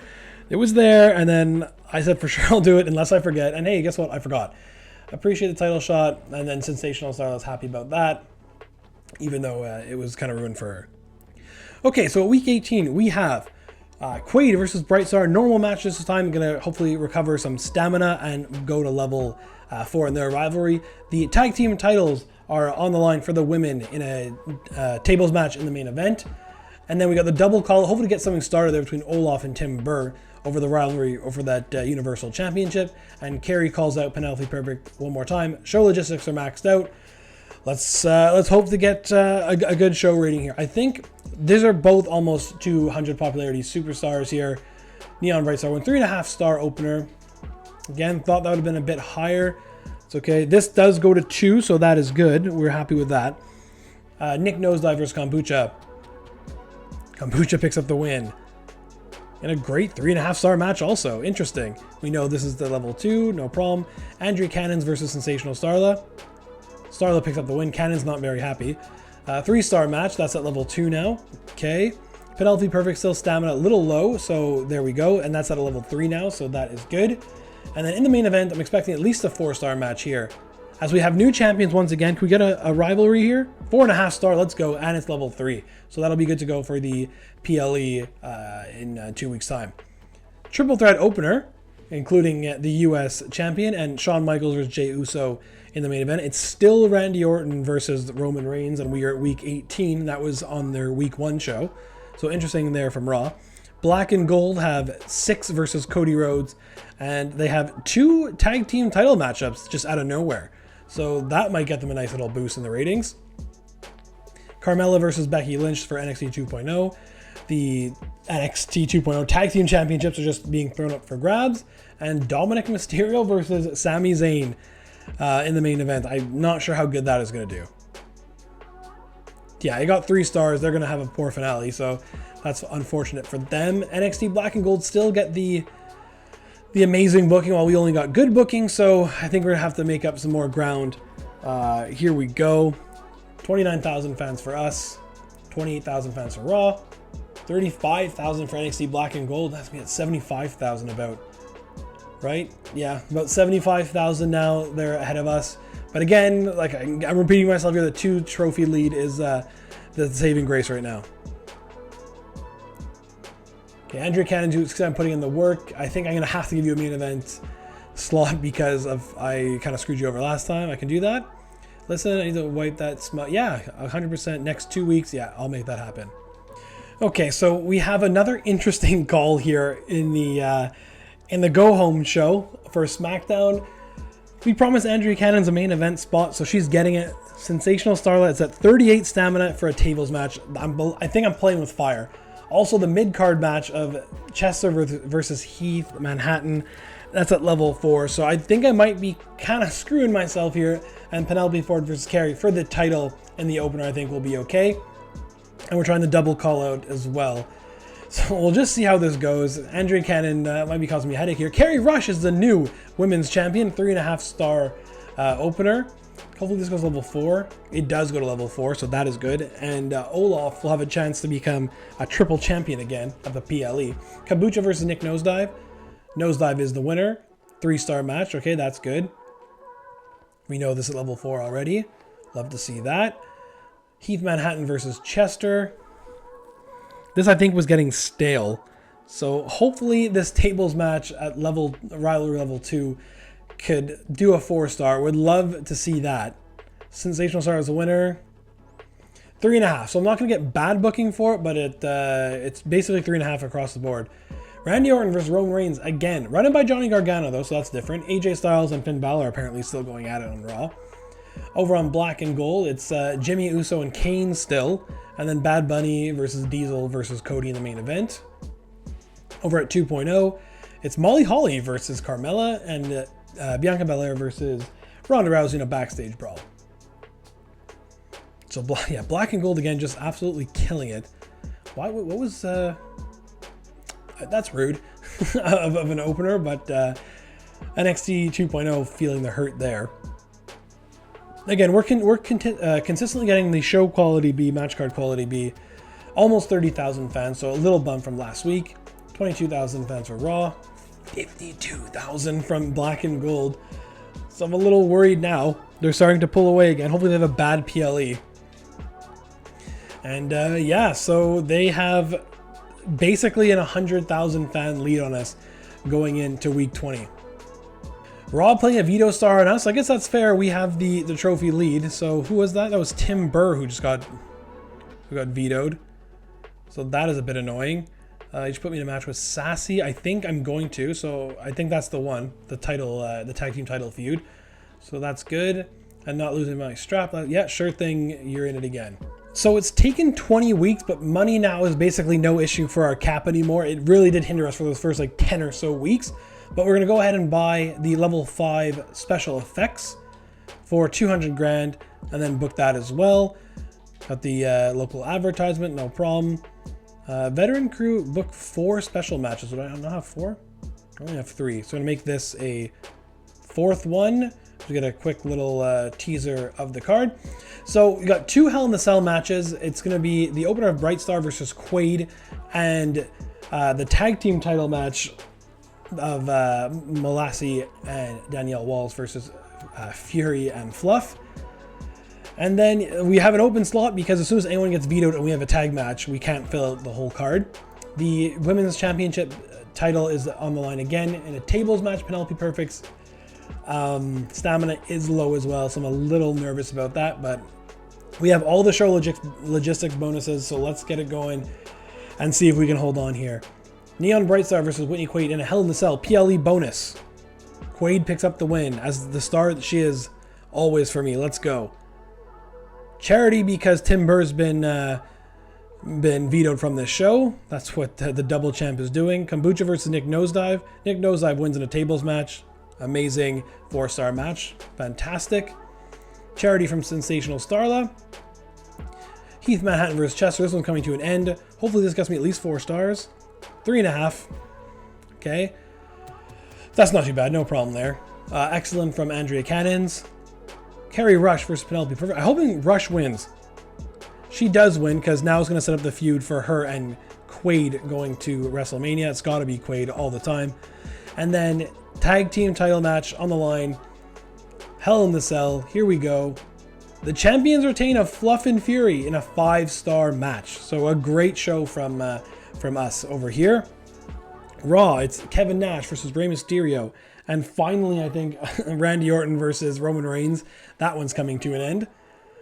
it was there, and then I said for sure I'll do it unless I forget. And hey, guess what? I forgot. Appreciate the title shot, and then Sensational Star. I was happy about that, even though it was kind of ruined for her. Okay, so at week 18, we have Quaid versus Brightstar. Normal match this time. Going to hopefully recover some stamina and go to level 4 in their rivalry. The tag team titles are on the line for the women in a tables match in the main event. And then we got the double call. Hopefully get something started there between Olaf and Tim Burr over the rivalry over that Universal Championship. And Kerry calls out Penelope Perfect one more time. Show logistics are maxed out. Let's hope to get a good show rating here. I think these are both almost 200 popularity superstars here. Neon Brightstar won 3.5-star opener. Again, thought that would have been a bit higher. It's okay. This does go to 2, so that is good. We're happy with that. Nick Nosedive versus Kombucha. Kombucha picks up the win. And a great 3.5-star match also. Interesting. We know this is the level 2, no problem. Andrea Cannons versus Sensational Starla. Starla picks up the win. Cannon's not very happy. 3-star match, that's at level 2 now. Okay. Penalty perfect, still stamina a little low, so there we go. And that's at a level 3 now, so that is good. And then in the main event, I'm expecting at least a 4-star match here. As we have new champions once again, can we get a rivalry here? 4.5-star, let's go, and it's level 3. So that'll be good to go for the PLE in 2 weeks' time. Triple threat opener, including the US champion and Shawn Michaels versus Jey Uso in the main event. It's still Randy Orton versus Roman Reigns, and we are at week 18. That was on their week 1 show. So interesting there from Raw. Black and Gold have Six versus Cody Rhodes, and they have 2 tag team title matchups just out of nowhere. So that might get them a nice little boost in the ratings. Carmella versus Becky Lynch for NXT 2.0. The NXT 2.0 tag team championships are just being thrown up for grabs. And Dominic Mysterio versus Sami Zayn in the main event. I'm not sure how good that is going to do. Yeah, I got 3 stars. They're going to have a poor finale, so that's unfortunate for them. NXT Black and Gold still get the amazing booking while we only got good booking, so I think we're going to have to make up some more ground. Here we go. 29,000 fans for us, 28,000 fans for Raw, 35,000 for NXT Black and Gold. That's me at 75,000 about, right? Yeah, about 75,000 now. They're ahead of us. But again, like I'm repeating myself here, the 2 trophy lead is the saving grace right now. Okay, Andrea Cannon, I'm putting in the work. I think I'm going to have to give you a main event slot because I kind of screwed you over last time. I can do that. Listen, I need to wipe that smut. Yeah, 100% next 2 weeks. Yeah, I'll make that happen. Okay, so we have another interesting call here in the Go Home show for SmackDown. We promised Andrea Cannon's a main event spot, so she's getting it. Sensational Starlet is at 38 stamina for a tables match. I think I'm playing with fire. Also, the mid-card match of Chester versus Heath Manhattan, that's at level 4. So I think I might be kind of screwing myself here. And Penelope Ford versus Carrie for the title in the opener, I think will be okay. And we're trying to double call out as well. So we'll just see how this goes. Andrea Cannon might be causing me a headache here. Carrie Rush is the new women's champion, 3.5-star opener. Hopefully this goes level 4. It does go to level 4, so that is good. And Olaf will have a chance to become a triple champion again of the PLE. Kombucha versus Nick Nosedive. Nosedive is the winner. 3-star match. Okay, that's good. We know this at level 4 already. Love to see that. Heath Manhattan versus Chester. This, I think, was getting stale. So hopefully this tables match at rivalry level 2 could do a 4-star. Would love to see that. Sensational Star is the winner. 3.5. So I'm not going to get bad booking for it, but it's basically 3.5 across the board. Randy Orton versus Roman Reigns again. Run it by Johnny Gargano, though, so that's different. AJ Styles and Finn Balor are apparently still going at it on Raw. Over on Black and Gold, it's Jimmy Uso and Kane still. And then Bad Bunny versus Diesel versus Cody in the main event. Over at 2.0, it's Molly Holly versus Carmella and Bianca Belair versus Ronda Rousey in a backstage brawl. So yeah, Black and Gold again, just absolutely killing it. What was that's rude of an opener, but NXT 2.0 feeling the hurt there. Again, we're consistently getting the show quality B, match card quality B, almost 30,000 fans, so a little bump from last week. 22,000 fans for Raw, 52,000 from Black and Gold. So I'm a little worried now. They're starting to pull away again. Hopefully they have a bad PLE. And yeah, so they have basically an 100,000 fan lead on us going into week 20. Raw playing a veto star on us. I guess that's fair. We have the trophy lead. So who was that? That was Tim Burr who got vetoed. So that is a bit annoying. You just put me in a match with Sassy. I think I'm going to. So I think that's the one. The title, the tag team title feud. So that's good. And not losing my strap. Yeah, sure thing. You're in it again. So it's taken 20 weeks, but money now is basically no issue for our cap anymore. It really did hinder us for those first like 10 or so weeks. But we're going to go ahead and buy the level 5 special effects for 200 grand and then book that as well. Got the local advertisement, no problem. Veteran crew, book 4 special matches. Would I not have 4? I only have 3. So I'm going to make this a 4th one. We get a quick little teaser of the card. So we got 2 Hell in the Cell matches. It's going to be the opener of Bright Star versus Quaid, and the tag team title match of Molassie and Danielle Walls versus Fury and Fluff. And then we have an open slot because as soon as anyone gets vetoed and we have a tag match, we can't fill out the whole card. The Women's Championship title is on the line again in a tables match. Penelope Perfect's stamina is low as well, so I'm a little nervous about that, but we have all the show logistics bonuses, so let's get it going and see if we can hold on here. Neon Brightstar versus Whitney Quaid in a Hell in the Cell PLE bonus. Quaid picks up the win as the star that she is always for me. Let's go. Charity because Tim Burr's been vetoed from this show. That's what the double champ is doing. Kombucha versus Nick Nosedive. Nick Nosedive wins in a tables match. Amazing 4-star match. Fantastic. Charity from Sensational Starla. Heath Manhattan versus Chester. This one's coming to an end. Hopefully this gets me at least 4 stars. 3.5. Okay. That's not too bad. No problem there. Excellent from Andrea Cannons. Carrie Rush versus Penelope Perfect. I'm hoping Rush wins. She does win because now it's going to set up the feud for her and Quaid going to WrestleMania. It's got to be Quaid all the time. And then tag team title match on the line. Hell in the Cell. Here we go. The champions retain of Fluff and Fury in a 5-star match. So a great show from us over here. Raw, it's Kevin Nash versus Rey Mysterio. And finally, I think Randy Orton versus Roman Reigns. That one's coming to an end.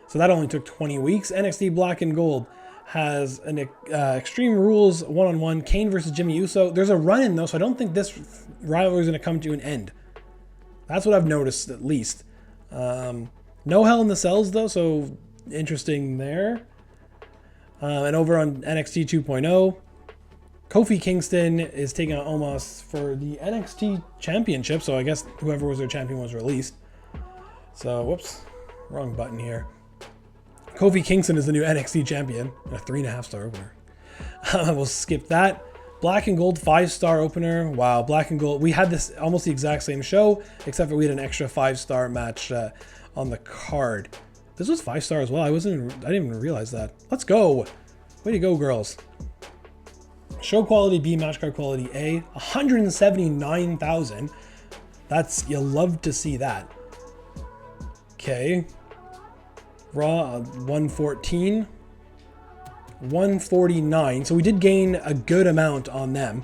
So that only took 20 weeks. NXT Black and Gold has an Extreme Rules one-on-one. Kane versus Jimmy Uso. There's a run-in, though, so I don't think this rivalry is going to come to an end. That's what I've noticed, at least. No Hell in the Cells, though, so interesting there. And over on NXT 2.0, Kofi Kingston is taking on Omos for the NXT Championship, so I guess whoever was their champion was released. So, whoops, wrong button here. Kofi Kingston is the new NXT champion, a 3.5-star opener. We'll skip that. Black and Gold 5-star opener. Wow, Black and Gold. We had this almost the exact same show, except for we had an extra 5-star match on the card. This was 5-star as well. I didn't even realize that. Let's go. Way to go, girls. Show quality B, match card quality A, 179,000. You'll love to see that. Okay. Raw 114. 149. So we did gain a good amount on them.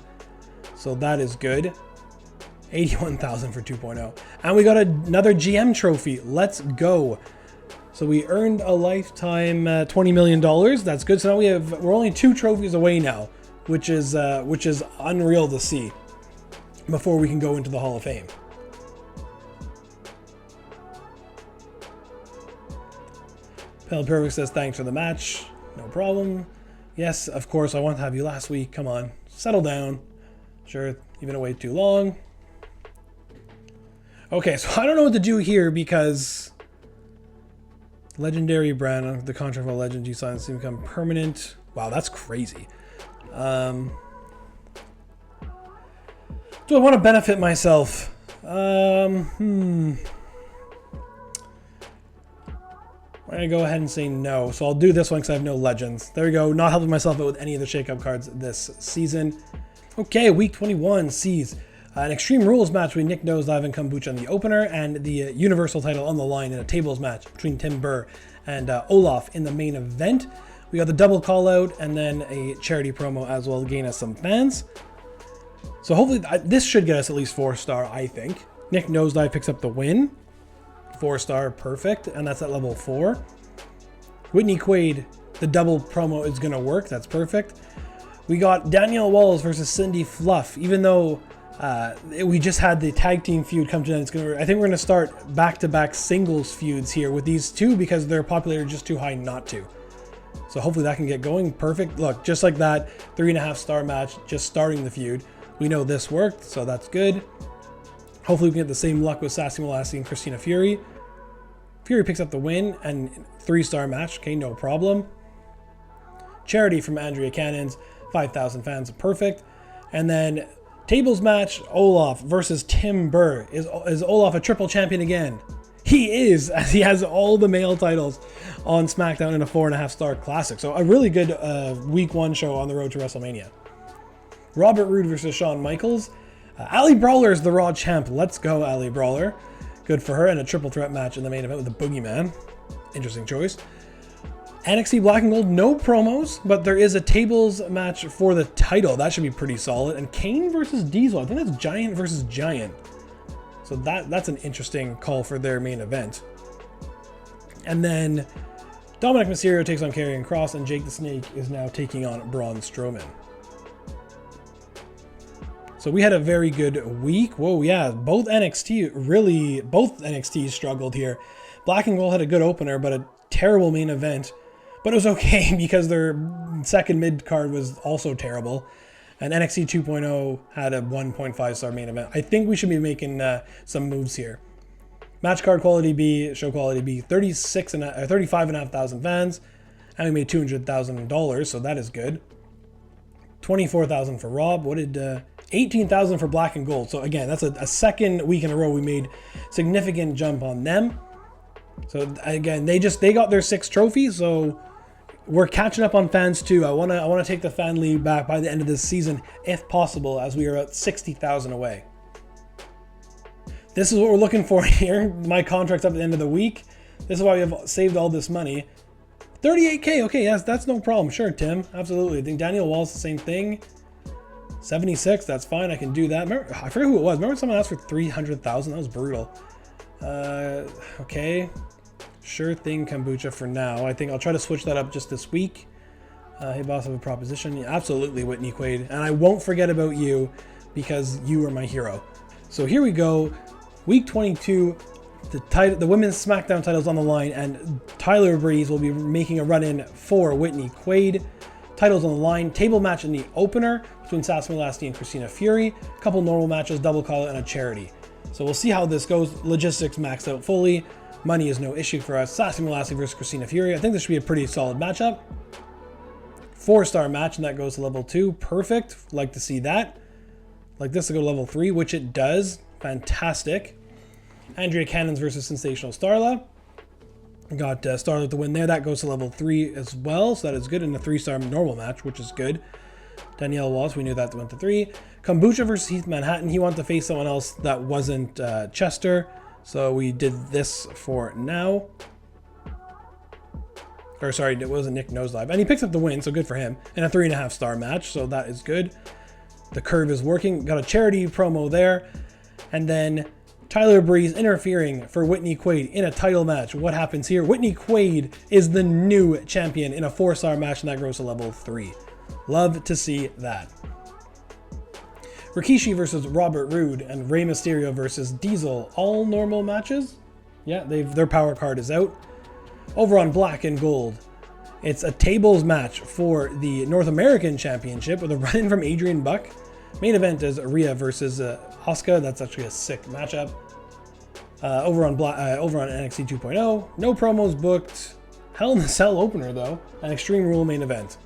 So that is good. 81,000 for 2.0. And we got another GM trophy. Let's go. So we earned a lifetime $20 million. That's good. So now we're only 2 trophies away now, which is unreal to see before we can go into the Hall of Fame. Pale Perfect says thanks for the match. No problem. Yes, of course, I want to have you last week. Come on, settle down. Sure, you've been away too long. Okay, so I don't know what to do here because legendary brand, the contract for legend you signed to become permanent. Wow, that's crazy. Do I want to benefit myself? I'm going to go ahead and say no. So I'll do this one because I have no legends. There we go. Not helping myself out with any of the Shakeup cards this season. Okay, week 21 sees an Extreme Rules match between Nick Nosedive and Kombucha in the opener, and the Universal title on the line in a tables match between Tim Burr and Olaf in the main event. We got the double call out and then a charity promo as well to gain us some fans. So hopefully this should get us at least 4-star, I think. Nick Nosedive picks up the win. 4-star, perfect, and that's at level 4. Whitney Quaid, the double promo is going to work. That's perfect. We got Danielle Walls versus Cindy Fluff. Even though we just had the tag team feud come to an end, I think we're going to start back-to-back singles feuds here with these two because their popularity just too high not to. So hopefully that can get going. Perfect. Look, just like that 3.5-star match, just starting the feud. We know this worked, so that's good. Hopefully we can get the same luck with Sassy Molassie and Christina Fury. Fury picks up the win and 3-star match. Okay, no problem. Charity from Andrea Cannons. 5,000 fans. Perfect. And then tables match, Olaf versus Tim Burr. Is Olaf a triple champion again? He is, as he has all the male titles on SmackDown in a 4.5-star classic. So a really good week 1 show on the road to WrestleMania. Robert Roode versus Shawn Michaels. Ali Brawler is the Raw champ. Let's go, Ali Brawler. Good for her. And a triple threat match in the main event with the Boogeyman. Interesting choice. NXT Black and Gold, no promos, but there is a tables match for the title. That should be pretty solid. And Kane versus Diesel. I think that's Giant versus Giant. So that's an interesting call for their main event. And then Dominic Mysterio takes on Karrion Kross, and Jake the Snake is now taking on Braun Strowman. So we had a very good week. Whoa, yeah, both NXTs struggled here. Black and Gold had a good opener, but a terrible main event. But it was okay because their second mid-card was also terrible. And NXT 2.0 had a 1.5-star main event. I think we should be making some moves here. Match card quality B, show quality B, 35,500 fans. And we made $200,000, so that is good. 24,000 for Rob. What did 18,000 for Black and Gold. So again, that's a second week in a row we made significant jump on them. So again, they got their 6 trophies, so we're catching up on fans too. I want to take the fan lead back by the end of this season, if possible, as we are at 60,000 away. This is what we're looking for here. My contract's up at the end of the week. This is why we have saved all this money. 38K, okay, yes, that's no problem. Sure, Tim, absolutely. I think Daniel Wall's the same thing. 76, that's fine. I can do that. Remember, I forget who it was. Remember someone asked for 300,000? That was brutal. Okay. Sure thing, Kombucha, for now. I think I'll try to switch that up just this week. Hey, boss, I have a proposition. Yeah, absolutely, Whitney Quaid. And I won't forget about you because you are my hero. So here we go. Week 22, the women's SmackDown title's on the line, and Tyler Breeze will be making a run-in for Whitney Quaid. Titles on the line. Table match in the opener between Sasha Lashley and Christina Fury. A couple normal matches, double call, and a charity. So we'll see how this goes. Logistics maxed out fully. Money is no issue for us. Sasha Lashley versus Christina Fury. I think this should be a pretty solid matchup. 4-star match, and that goes to level 2. Perfect. Like to see that. Like this to go to level 3, which it does. Fantastic. Andrea Cannons versus Sensational Starla. Got Starla to win there. That goes to level 3 as well, so that is good. In a 3-star normal match, which is good. Danielle Walsh, we knew that went to 3. Kombucha versus Heath Manhattan. He wanted to face someone else that wasn't Chester, so we did this for now. Or sorry, it wasn't Nick Nosedive. And he picks up the win, so good for him. In a 3.5-star match, so that is good. The curve is working. Got a charity promo there. And then Tyler Breeze interfering for Whitney Quaid in a title match. What happens here? Whitney Quaid is the new champion in a 4-star match, and that grows to level 3. Love to see that. Rikishi versus Robert Roode and Rey Mysterio versus Diesel. All normal matches. Yeah, their power card is out. Over on Black and Gold, it's a tables match for the North American Championship with a run-in from Adrian Buck. Main event is Rhea versus Asuka. That's actually a sick matchup. Over on NXT 2.0, no promos booked. Hell in the Cell opener though. An Extreme Rule main event.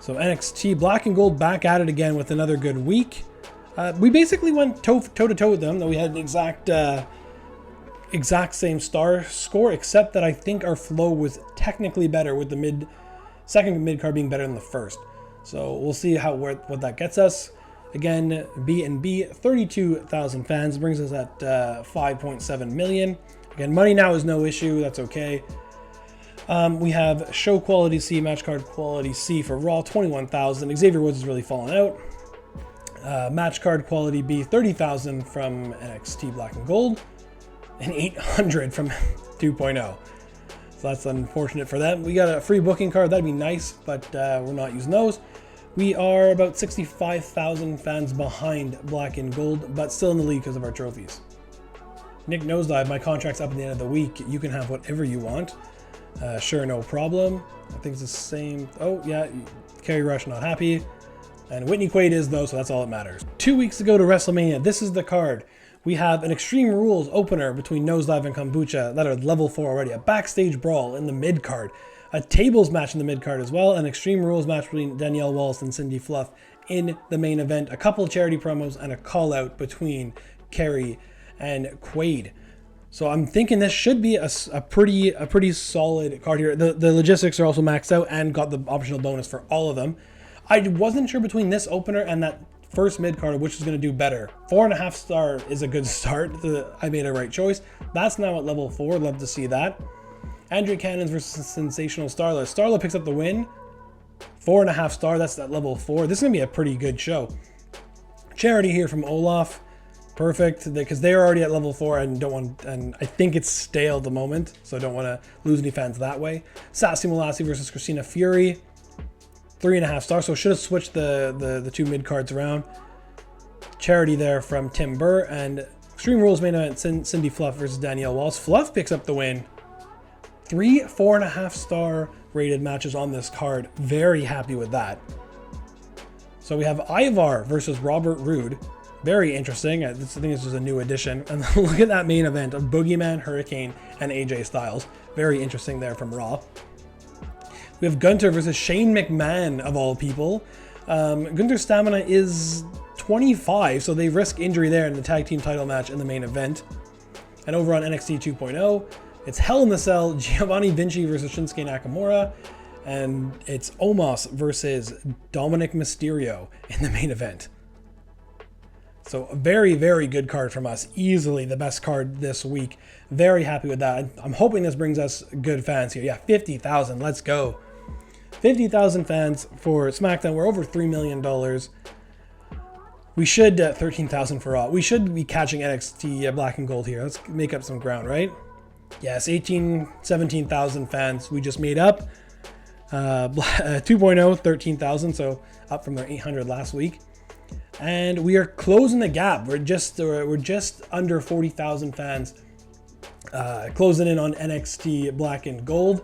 So NXT Black and Gold back at it again with another good week. We basically went toe to toe with them, though we had an exact same star score, except that I think our flow was technically better with the second mid card being better than the first. So we'll see what that gets us. Again, B&B, 32,000 fans, brings us at 5.7 million. Again, money now is no issue. That's okay. We have show quality C, match card quality C for Raw, 21,000. Xavier Woods is really falling out. Match card quality B, 30,000 from NXT Black and Gold, and 800 from 2.0. So that's unfortunate for them. We got a free booking card. That'd be nice, but we're not using those. We are about 65,000 fans behind Black and Gold, but still in the lead because of our trophies. Nick Nosedive, my contract's up at the end of the week. You can have whatever you want. Sure, no problem. I think it's the same. Oh, yeah. Kerry Rush not happy. And Whitney Quaid is, though, so that's all that matters. 2 weeks to go to WrestleMania. This is the card. We have an Extreme Rules opener between Nosedive and Kombucha that are level 4 already. A backstage brawl in the mid-card. A tables match in the mid-card as well. An Extreme Rules match between Danielle Walsh and Cindy Fluff in the main event. A couple charity promos and a call-out between Kerry and Quaid. So I'm thinking this should be a pretty solid card here. The logistics are also maxed out and got the optional bonus for all of them. I wasn't sure between this opener and that first mid card which is going to do better. 4.5 star is a good start. I made a right choice. That's now at level 4. Love to see that. Andrew Cannons versus Sensational Starla. Starla picks up the win. 4.5 star. That's at level 4. This is going to be a pretty good show. Charity here from Olaf. Perfect, because they're already at level 4 and I think it's stale at the moment, so I don't want to lose any fans that way. Sassy Molassie versus Christina Fury, 3.5 stars, so should have switched the two mid cards around. Charity there from Tim Burr, and Extreme Rules main event Cindy Fluff versus Danielle Walsh. Fluff picks up the win. 3 4.5 star rated matches on this card. Very happy with that. So we have Ivar versus Robert Roode. Very interesting. I think this is a new addition. And look at that main event of Boogeyman, Hurricane, and AJ Styles. Very interesting there from Raw. We have Gunter versus Shane McMahon, of all people. Gunter's stamina is 25, so they risk injury there in the tag team title match in the main event. And over on NXT 2.0, it's Hell in the Cell, Giovanni Vinci versus Shinsuke Nakamura. And it's Omos versus Dominic Mysterio in the main event. So a very, very good card from us. Easily the best card this week. Very happy with that. I'm hoping this brings us good fans here. Yeah, 50,000. Let's go. 50,000 fans for SmackDown. We're over $3 million. We should, 13,000 for Raw. We should be catching NXT Black and Gold here. Let's make up some ground, right? Yes, 17,000 fans we just made up. 2.0, 13,000, so up from their 800 last week. And we are closing the gap. We're just under 40,000 fans, closing in on NXT Black and Gold.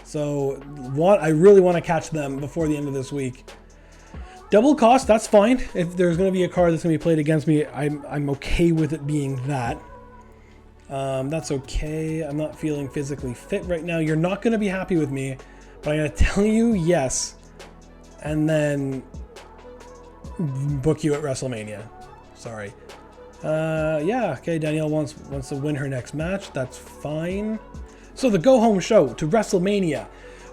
So I really want to catch them before the end of this week. Double cost, that's fine. If there's going to be a card that's going to be played against me, I'm okay with it being that. That's okay. I'm not feeling physically fit right now. You're not going to be happy with me, but I'm going to tell you yes, and then book you at WrestleMania. Sorry. Yeah, okay, Danielle wants to win her next match. That's fine. So the go-home show to WrestleMania.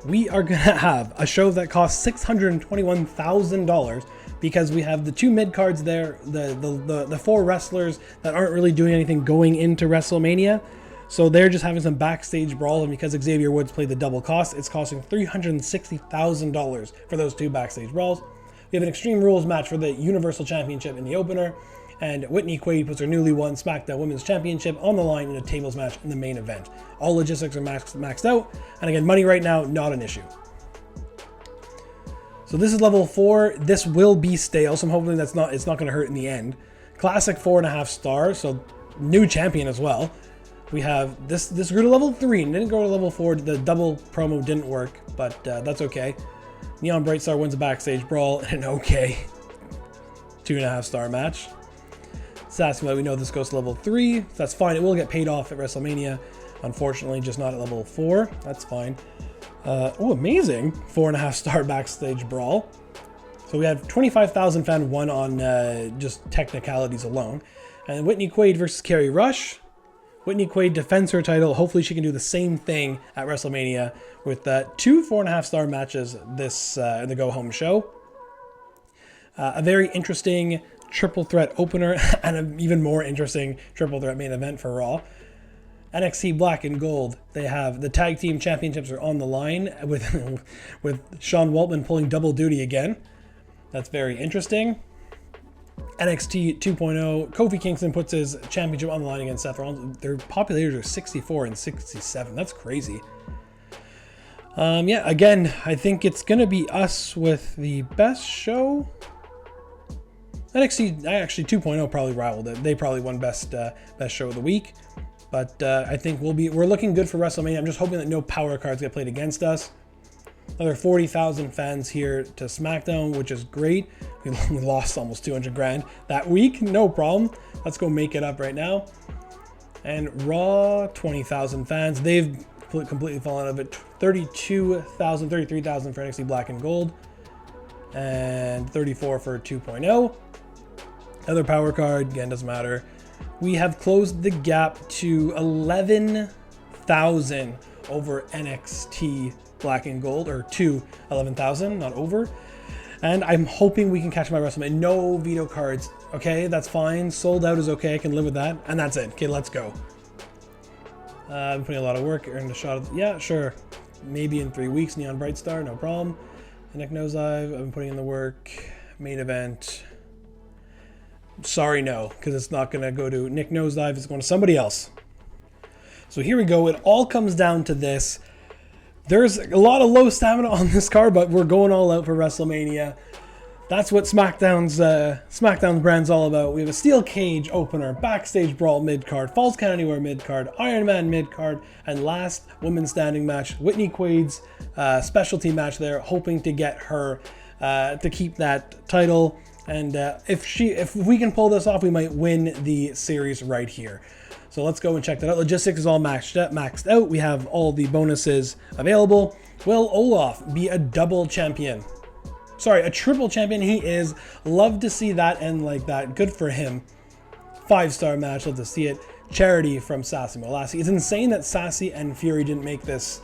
We are going to have a show that costs $621,000 because we have the two mid-cards there, the 4 wrestlers that aren't really doing anything going into WrestleMania. So they're just having some backstage brawl, and because Xavier Woods played the double cost, it's costing $360,000 for those 2 backstage brawls. We have an Extreme Rules match for the Universal Championship in the opener, and Whitney Quaid puts her newly won SmackDown Women's Championship on the line in a tables match in the main event. All logistics are maxed out, and again, money right now, not an issue. So this is level 4. This will be stale, so I'm hoping it's not going to hurt in the end. Classic 4.5 stars, so new champion as well. We have this grew to level 3 and didn't go to level 4. The double promo didn't work, but that's okay. Neon Brightstar wins a backstage brawl in an okay 2.5 star match. Sassy, we know this goes to level 3. So that's fine. It will get paid off at WrestleMania. Unfortunately, just not at level 4. That's fine. Oh, amazing. 4.5 star backstage brawl. So we have 25,000 fan won on just technicalities alone. And Whitney Quaid versus Carrie Rush. Whitney Quaid defends her title. Hopefully she can do the same thing at WrestleMania with 2 4.5 star matches this in the go home show. A very interesting triple threat opener and an even more interesting triple threat main event for Raw. NXT Black and Gold. They have the tag team championships are on the line with Sean Waltman pulling double duty again. That's very interesting. NXT 2.0, Kofi Kingston puts his championship on the line against Seth Rollins. Their populators are 64 and 67. That's crazy. Yeah, again, I think it's going to be us with the best show. NXT, actually 2.0 probably rivaled it. They probably won best show of the week. But I think we're looking good for WrestleMania. I'm just hoping that no power cards get played against us. Another 40,000 fans here to SmackDown, which is great. We lost almost 200 grand that week. No problem. Let's go make it up right now. And Raw, 20,000 fans. They've completely fallen out of it. 32,000, 33,000 for NXT Black and Gold. And 34 for 2.0. Other power card, again, doesn't matter. we have closed the gap to 11,000 over NXT Black and Gold, or to 11,000, not over. And I'm hoping we can catch my WrestleMania. No veto cards. Okay, that's fine. Sold out is okay. I can live with that. And that's it. Okay, let's go. I've been putting a lot of work. Earned a shot of, yeah, sure. Maybe in 3 weeks. Neon Bright Star, no problem. Nick Nosedive, I've been putting in the work. Main event. Sorry, no, because it's not going to go to Nick Nosedive. It's going to somebody else. So here we go. It all comes down to this. There's a lot of low stamina on this card, but we're going all out for WrestleMania. That's what SmackDown's brand's all about. We have a steel cage opener, backstage brawl mid-card, Falls Count Anywhere mid-card, Iron Man mid-card, and last women's standing match, Whitney Quaid's specialty match there, hoping to get her to keep that title. And if we can pull this off, we might win the series right here. So let's go and check that out. Logistics is all maxed out. We have all the bonuses available. Will Olaf be a double champion? Sorry, a triple champion. He is. Love to see that end like that. Good for him. 5-star match. Love to see it. Charity from Sassy Molassie. It's insane that Sassy and Fury didn't make this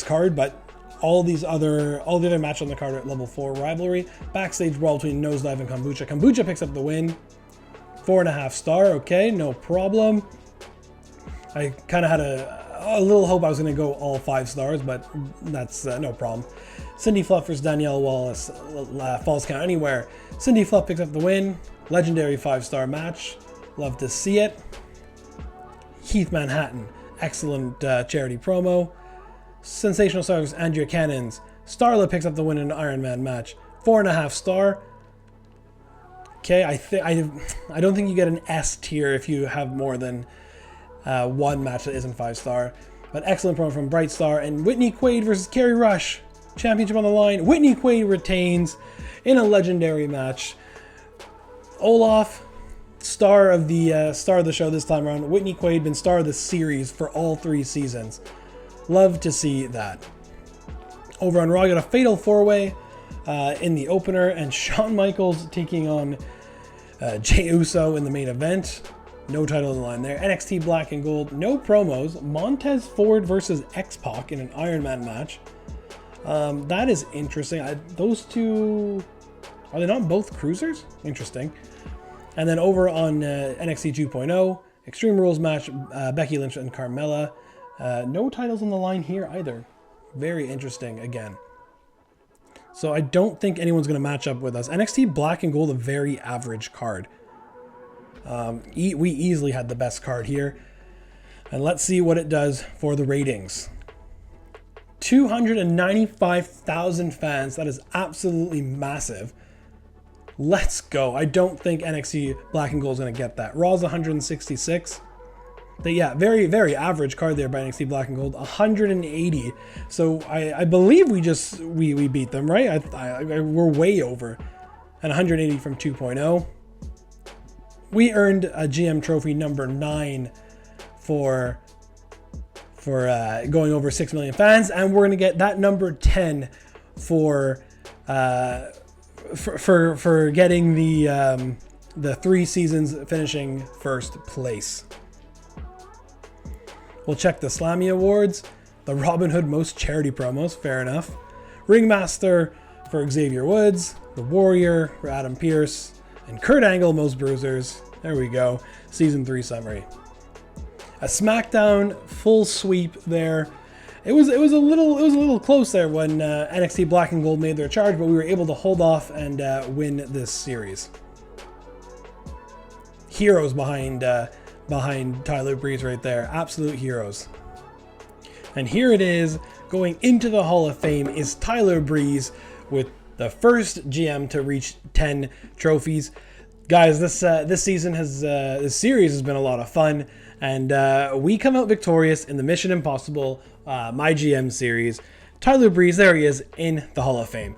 card, but all the other matches on the card are at level 4 rivalry. Backstage brawl between Nosedive and Kombucha. Kombucha picks up the win. 4.5 star. Okay, no problem. I kind of had a little hope I was going to go all 5 stars, but that's no problem. Cindy Fluff versus Danielle Wallace, Falls Count Anywhere. Cindy Fluff picks up the win. Legendary 5-star match. Love to see it. Heath Manhattan, excellent charity promo. Sensational Stars, Andrea Cannons. Starla picks up the win in an Iron Man match. 4.5 star. Okay, I don't think you get an S tier if you have more than one match that isn't 5-star. But excellent promo from Bright Star. And Whitney Quaid versus Kerry Rush. Championship on the line. Whitney Quaid retains in a legendary match. Olaf, star of the show this time around. Whitney Quaid been star of the series for all 3 seasons. Love to see that. Over on Raw, I got a fatal 4-way in the opener, and Shawn Michaels taking on Jey Uso in the main event. No title on the line there. NXT Black and Gold, no promos. Montez Ford versus X-Pac in an Iron Man match. That is interesting. Those two, are they not both cruisers? Interesting. And then over on NXT 2.0, Extreme Rules match, Becky Lynch and Carmella. No titles on the line here either. Very interesting again. So I don't think anyone's going to match up with us. NXT Black and Gold, a very average card. We easily had the best card here. And let's see what it does for the ratings. 295,000 fans. That is absolutely massive. Let's go. I don't think NXT Black and Gold is going to get that. Raw's 166. But yeah, very, very average card there by NXT Black and Gold. 180. So I believe we beat them, right? We're way over. And 180 from 2.0. We earned a GM trophy number 9 for going over 6 million fans, and we're gonna get that number 10 for getting the 3 seasons finishing first place. We'll check the Slammy Awards, the Robin Hood Most Charity Promos, fair enough. Ringmaster for Xavier Woods, the Warrior for Adam Pearce, and Kurt Angle Most Bruisers. There we go. Season 3 summary. A SmackDown full sweep there. It was a little close there when NXT Black and Gold made their charge, but we were able to hold off and win this series. Heroes behind Tyler Breeze right there. Absolute heroes. And here it is, going into the Hall of Fame is Tyler Breeze with the first GM to reach 10 trophies. Guys, this series has been a lot of fun, and we come out victorious in the Mission Impossible MyGM series. Tyler Breeze, there he is in the Hall of Fame.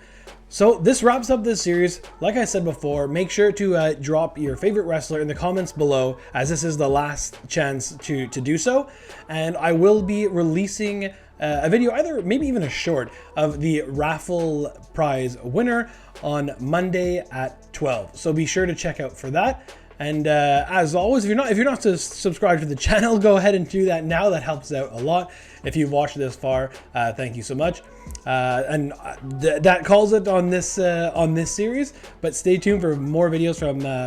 So this wraps up this series. Like I said before, make sure to drop your favorite wrestler in the comments below, as this is the last chance to do so. And I will be releasing a video, maybe even a short, of the raffle prize winner on Monday at 12. So be sure to check out for that. And as always, if you're not subscribed to the channel, go ahead and do that now. That helps out a lot. If you've watched this far, thank you so much. And that calls it on this series. But stay tuned for more videos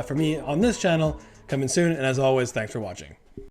from me on this channel coming soon. And as always, thanks for watching.